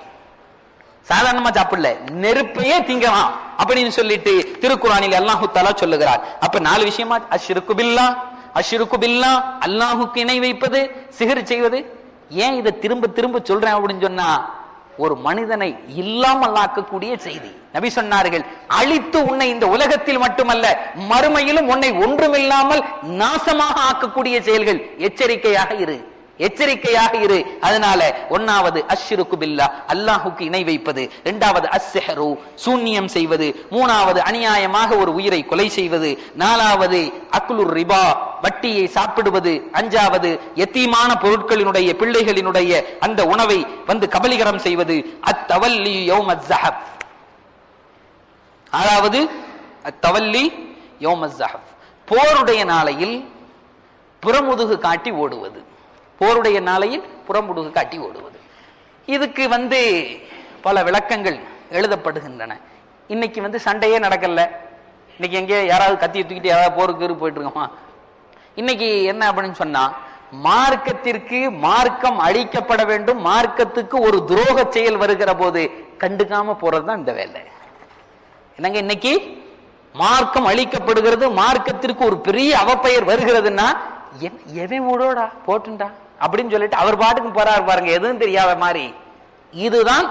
சாதாரணமா சாப்பிடல, நெருப்பையே திங்கலாம் அப்படின்னு சொல்லிட்டு திருக்குரானில் அல்லாஹு தஆலா சொல்லுகிறார். அப்ப 4 விஷயமா, அஷ்ருக்கு பில்லாஹ், அஷ்ருக்கு பில்லாஹ், அல்லாஹுக்கு இணை வைப்பது, சிஹர் செய்வது. ஏன் இதை திரும்ப திரும்ப சொல்றேன் அப்படின்னு சொன்னா, ஒரு மனிதனை இல்லாமல் ஆக்கக்கூடிய செய்தி. நபி சொன்னார்கள், அழித்து உன்னை இந்த உலகத்தில் மட்டுமல்ல மறுமையிலும் உன்னை ஒன்றுமில்லாமல் நாசமாக ஆக்கக்கூடிய செயல்கள். எச்சரிக்கையாக இரு, எச்சரிக்கையாக இரு. அதனால 1வது அஷ்ருக்கு பில்லாஹ், அல்லாஹுக்கு இணை வைப்பது. 2வது அஸ்ஸிஹ்ரு, சூன்யம் செய்வது. 3வது அநியாயமாக ஒரு உயிரை கொலை செய்வது. 4வது அக்லுர் ரிபா, வட்டியை சாப்பிடுவது. 5வது யத்தீமான பொருட்களினுடைய பிள்ளைகளினுடைய அந்த உணவை வந்து கபலீகரம் செய்வது. அத்தவல்லி யௌம ஸஹப், 6வது அத்தவல்லி யௌம ஸஹப், போருடைய நாளையில் புறமுதுகு காட்டி ஓடுவது. போருடைய நாளையில் புறமுதுகு காட்டி ஓடுவது. இதுக்கு வந்து பல விளக்கங்கள் எழுதப்படுகின்றன. இன்னைக்கு வந்து சண்டையே நடக்கல. இன்னைக்கு எங்கே யாராவது கத்தி தூக்கிட்டு யாராவது போருக்கு போயிட்டு இருக்கோமா? இன்னைக்கு என்ன அப்படின்னு சொன்னா, மார்க்கத்திற்கு மார்க்கம் அழிக்கப்பட வேண்டும், மார்க்கத்துக்கு ஒரு துரோக செயல் வருகிற போது கண்டுக்காம போறதுதான் இந்த வேலை. என்னங்க, இன்னைக்கு மார்க்கம் அளிக்கப்படுகிறது, மார்க்கத்திற்கு ஒரு பெரிய அவப்பெயர் வருகிறதுன்னா எவன் விடோடா போட்டுண்டா அப்படின்னு சொல்லிட்டு அவர் பாட்டுக்கு போறாரு பாருங்க, எதுவும் தெரியாத மாதிரி. இதுதான்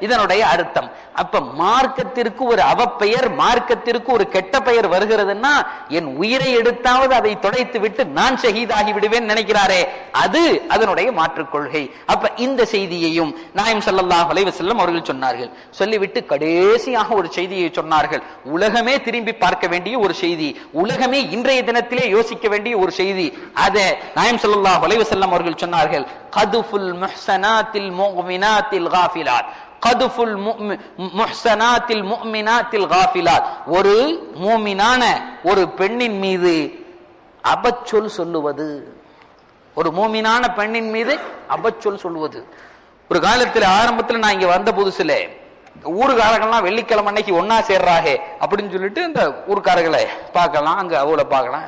இதனுடைய அர்த்தம். அப்ப மார்க்கத்திற்கு ஒரு அவப்பெயர், மார்க்கத்திற்கு ஒரு கெட்ட பெயர் வருகிறதுன்னா என் உயிரை எடுத்தாவது அதை தொலைத்து விட்டு நான் ஷஹீதாகி விடுவேன் நினைக்கிறாரே, அது அதனுடைய மாற்றுக் கொள்கை. அப்ப இந்த செய்தியையும் நாயகம் ஸல்லல்லாஹு அலைஹி வஸல்லம் அவர்கள் சொன்னார்கள். சொல்லிவிட்டு கடைசியாக ஒரு செய்தியை சொன்னார்கள். உலகமே திரும்பி பார்க்க வேண்டிய ஒரு செய்தி, உலகமே இன்றைய தினத்திலே யோசிக்க வேண்டிய ஒரு செய்தி. அதை நாயகம் ஸல்லல்லாஹு அலைஹி வஸல்லம் அவர்கள் சொன்னார்கள். கதுஃபுல் முஹ்ஸனாத்தில் முஃமினாத்தில் காஃபிலாத், கதுஃபுல் முஹ்ஸனாத்தில் முஃமினாத்தில் காஃபிலாத். ஒரு மூமினான ஒரு பெண்ணின் மீது அபச்சொல் சொல்லுவது, ஒரு மூமினான பெண்ணின் மீது அபச்சொல் சொல்லுவது. ஒரு காலத்துல ஆரம்பத்துல நான் இங்க வந்த புதுசுல ஊருக்காரங்கள்லாம் வெள்ளிக்கிழமை அன்னைக்கு ஒன்னா சேர்றாக அப்படின்னு சொல்லிட்டு இந்த ஊருக்காரர்களை பார்க்கலாம், அங்க அவளை பார்க்கலாம்.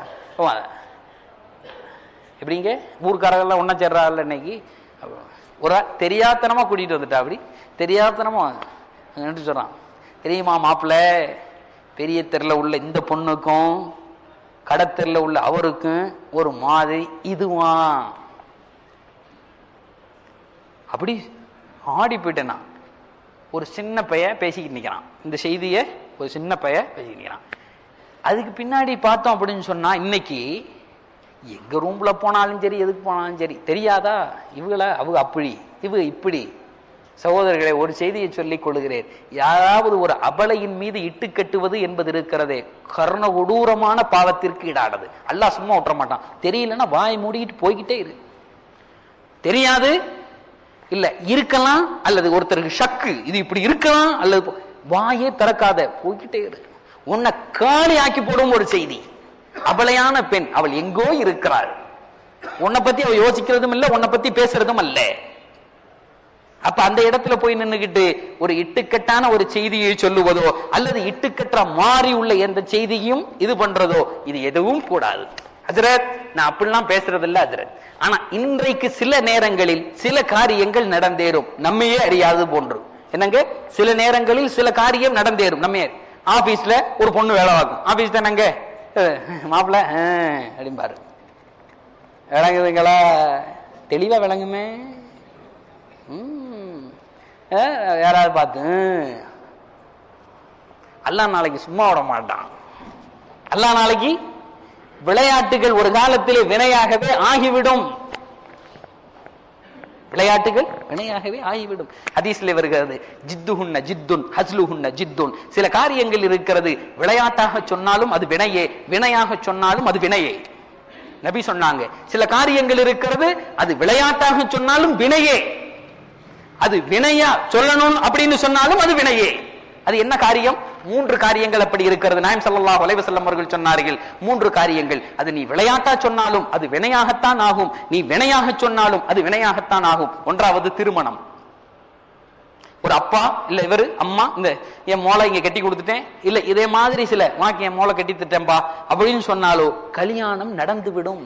எப்படிங்க ஊருக்காரர்கள்லாம் ஒன்னா சேர்றாங்கல்ல, இன்னைக்கு ஒரு தெரியாதனமா கூட்டிட்டு வந்துட்டா, அப்படி தெரியாதனமா சொல்றான், தெரியுமா மாப்பிள்ள, பெரிய தெருல உள்ள இந்த பொண்ணுக்கும் கடத்தெருல உள்ள அவருக்கும் ஒரு மாதிரி இதுவா, அப்படி ஆடி போயிட்டேன்னா. ஒரு சின்ன பைய பேசிக்கிட்டு நிக்கிறான், இந்த செய்திய ஒரு சின்ன பைய பேசிக்கிட்டு நிக்கிறான். அதுக்கு பின்னாடி பார்த்தோம் அப்படின்னு சொன்னா, இன்னைக்கு எங்க ரூம்ல போனாலும் சரி, எதுக்கு போனாலும் சரி, தெரியாதா இவங்கள அவங்க அப்படி இவங்க இப்படி. சகோதரர்களை, ஒரு செய்தியை சொல்லிக் கொள்கிறேன். யாராவது ஒரு அபலையின் மீது இட்டு கட்டுவது என்பது இருக்கிறதே, கர்ண கொடூரமான பாவத்திற்கு ஈடானது. அல்லாஹ் சும்மா விட்டுற மாட்டான். தெரியலன்னா வாய் மூடிட்டு போய்கிட்டே இரு. தெரியாது இல்ல இருக்கலாம், அல்லது ஒருத்தருக்கு ஷக்கு இது இப்படி இருக்கலாம், அல்லது வாயே திறக்காத போய்கிட்டே இரு. உன்னை காலி ஆக்கி போடும் ஒரு செய்தி. அபலையான பெண், அவள் எங்கோ இருக்கிறாள், உன்னை பத்தி அவள் யோசிக்கிறதும் இல்ல, உன்னை பத்தி பேசுறதும் அல்ல. அப்ப அந்த இடத்துல போய் நின்னுகிட்டு ஒரு இட்டுக்கட்டான ஒரு செய்தியை சொல்லுவதோ, அல்லது இட்டுக்கற்ற மாறி உள்ள எந்த செய்தியும் இது பண்றதோ, இது எதுவும் கூடாது. ஹஜ்ரத், நான் அப்படிலாம் பேசுறது இல்ல ஹஜ்ரத். ஆனா இன்றைக்கு சில நேரங்களில் சில காரியங்கள் நடந்தேறும், நம்மையே அறியாது போன்று. என்னங்க, சில நேரங்களில் சில காரியம் நடந்தேறும். நம்ம ஆபீஸ்ல ஒரு பொண்ணு வேலை பார்க்கும், ஆபீஸ் தானங்க மாப்பிள்ள அப்படின்பாரு. விளங்குதுங்களா? தெளிவா விளங்குமே. யாராவது பார்த்து அல்லாஹ் நாளைக்கு சும்மா விட மாட்டான். அல்லாஹ் நாளைக்கு விளையாட்டுகள் ஒரு காலத்திலே வினையாகவே ஆகிவிடும். விளையாட்டுகள் வினையாகவே ஆகிவிடும். ஹதீஸ்ல வருகிறது, ஜித்துஹுன்ன ஜித்துன் ஹஸ்லுஹுன்ன ஜித்துன். சில காரியங்கள் இருக்கிறது, விளையாட்டாக சொன்னாலும் அது வினையே, வினையாக சொன்னாலும் அது வினையே. நபி சொன்னாங்க, சில காரியங்கள் இருக்கிறது, அது விளையாட்டாக சொன்னாலும் வினையே, அது வினையா சொல்லணும் அப்படின்னு சொன்னாலும் அது வினையே. அது என்ன காரியம்? 3 காரியங்கள் அப்படி இருக்கிறது. நாயகம் ஸல்லல்லாஹு அலைஹி வஸல்லம் அவர்கள் சொன்னார்கள், 3 காரியங்கள். அது நீ விளையாட்டா சொன்னாலும் அது வினையாகத்தான் ஆகும், நீ வினையாக சொன்னாலும் அது வினையாகத்தான் ஆகும். ஒன்றாவது திருமணம். ஒரு அப்பா இல்ல இவரு அம்மா, இந்த என் மோளை இங்க கட்டி கொடுத்துட்டேன், இல்ல இதே மாதிரி சில வாக்கி என் மோளை கட்டி தட்டேன்பா அப்படின்னு சொன்னாலோ கல்யாணம் நடந்து விடும்.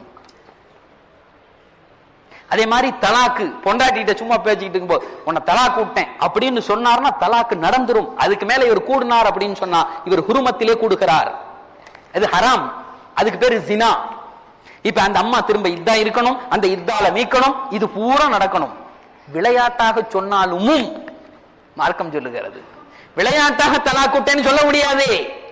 அதே மாதிரி தலாக்கு, பொண்டாட்டிட்ட சும்மா பேசிக்கிட்டு இருக்கும்போது உன்னை தலாக்கு விட்டேன் அப்படின்னு சொன்னார்னா தலாக்கு நடந்துரும். அதுக்கு மேல இவர் கூடுனார் அப்படின்னு சொன்னா இவர் ஹுருமத்திலே கூடுகிறார், அது ஹராம், அதுக்கு பேரு ஜினா. இப்ப அந்த அம்மா திரும்ப இதா இருக்கணும், அந்த இத்தால மீக்கணும், இது பூரா நடக்கணும். விளையாட்டாக சொன்னாலும் மார்க்கம் சொல்லுகிறது, விளையாட்டாக தலாக்குட்டேன்னு சொல்ல முடியாது,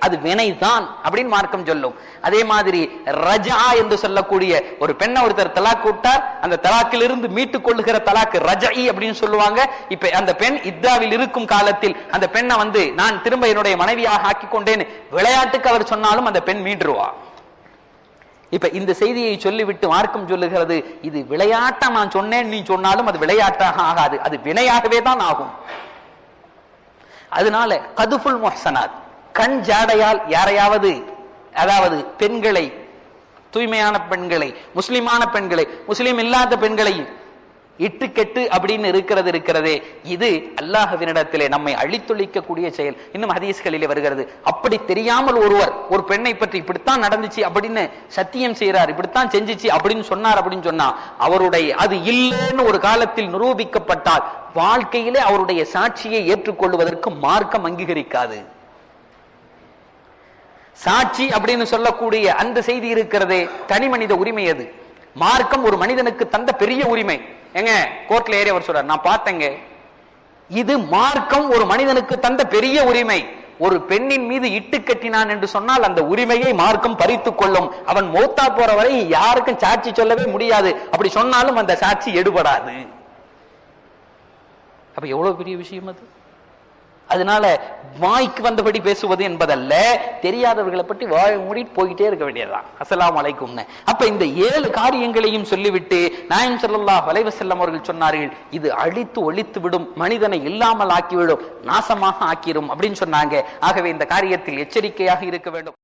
அது வினைதான் அப்படின்னு மார்க்கம் சொல்லும். அதே மாதிரி ரஜா என்று சொல்லக்கூடிய ஒரு பெண்ணை ஒருத்தர் தலாக்கு விட்டார், அந்த தலாக்கிலிருந்து மீட்டுக் கொள்ளுகிற தலாக்கு ரஜஇ அப்படின்னு சொல்லுவாங்க. இப்ப அந்த பெண் இத்தாவில் இருக்கும் காலத்தில் அந்த பெண்ணை நான் திரும்ப என்னுடைய மனைவியாக ஆக்கி கொண்டேன்னு விளையாட்டுக்கு அவர் சொன்னாலும் அந்த பெண் மீண்டுருவா. இப்ப இந்த செய்தியை சொல்லிவிட்டு மார்க்கம் சொல்லுகிறது, இது விளையாட்டா நான் சொன்னேன் நீ சொன்னாலும் அது விளையாட்டாக ஆகாது, அது வினையாகவே தான் ஆகும். அதனால கதுஃபுல் முஹ்ஸனாத், கண் ஜாடையால் யாரையாவது, அதாவது பெண்களை, தூய்மையான பெண்களை, முஸ்லிமான பெண்களை, முஸ்லிம் இல்லாத பெண்களை இட்டுக்கெட்டு அப்படின்னு இருக்கிறதே, இது அல்லாஹ்வினிடத்திலே நம்மை அழித்தொழிக்கக்கூடிய செயல். இன்னும் ஹதீஸ்களிலே வருகிறது, அப்படி தெரியாமல் ஒருவர் ஒரு பெண்ணை பற்றி இப்படித்தான் நடந்துச்சு அப்படின்னு சத்தியம் செய்யறார், இப்படித்தான் செஞ்சிச்சு அப்படின்னு சொன்னார் அப்படின்னு சொன்னா அவருடைய அது இல்லைன்னு ஒரு காலத்தில் நிரூபிக்கப்பட்டால் வாழ்க்கையிலே அவருடைய சாட்சியை ஏற்றுக்கொள்வதற்கு மார்க்கம் அங்கீகரிக்காது. சாட்சி அப்படின்னு சொல்லக்கூடிய அந்த செய்தி இருக்கிறதே தனி மனித உரிமை. அது மார்க்கம் ஒரு மனிதனுக்கு தந்த பெரிய உரிமை. எங்க கோர்ட்ல ஏறி அவர் சொல்றார், நான் பார்த்தேங்க. இது மார்க்கம் ஒரு மனிதனுக்கு தந்த பெரிய உரிமை. ஒரு பெண்ணின் மீது இட்டு கட்டினான் என்று சொன்னால் அந்த உரிமையை மார்க்கம் பறித்துக் கொள்ளும். அவன் மௌத்தா போற வரை யாருக்கும் சாட்சி சொல்லவே முடியாது. அப்படி சொன்னாலும் அந்த சாட்சி எடுபடாது. அப்ப எவ்வளவு பெரிய விஷயம் அது. அதனால வாய்க்கு வந்தபடி பேசுவது என்பதல்ல, தெரியாதவர்களை பற்றி வாய் மூடிட்டு போயிட்டே இருக்க வேண்டியதுதான். அஸ்ஸலாமு அலைக்கும். அப்ப இந்த 7 காரியங்களையும் சொல்லிவிட்டு நாயகம் ஸல்லல்லாஹு அலைஹி வஸல்லம் அவர்கள் சொன்னார்கள், இது அழித்து ஒழித்து விடும், மனிதனை இல்லாமல் ஆக்கிவிடும், நாசமாக ஆக்கிரும் அப்படின்னு சொன்னாங்க. ஆகவே இந்த காரியத்தில் எச்சரிக்கையாக இருக்க வேண்டும்.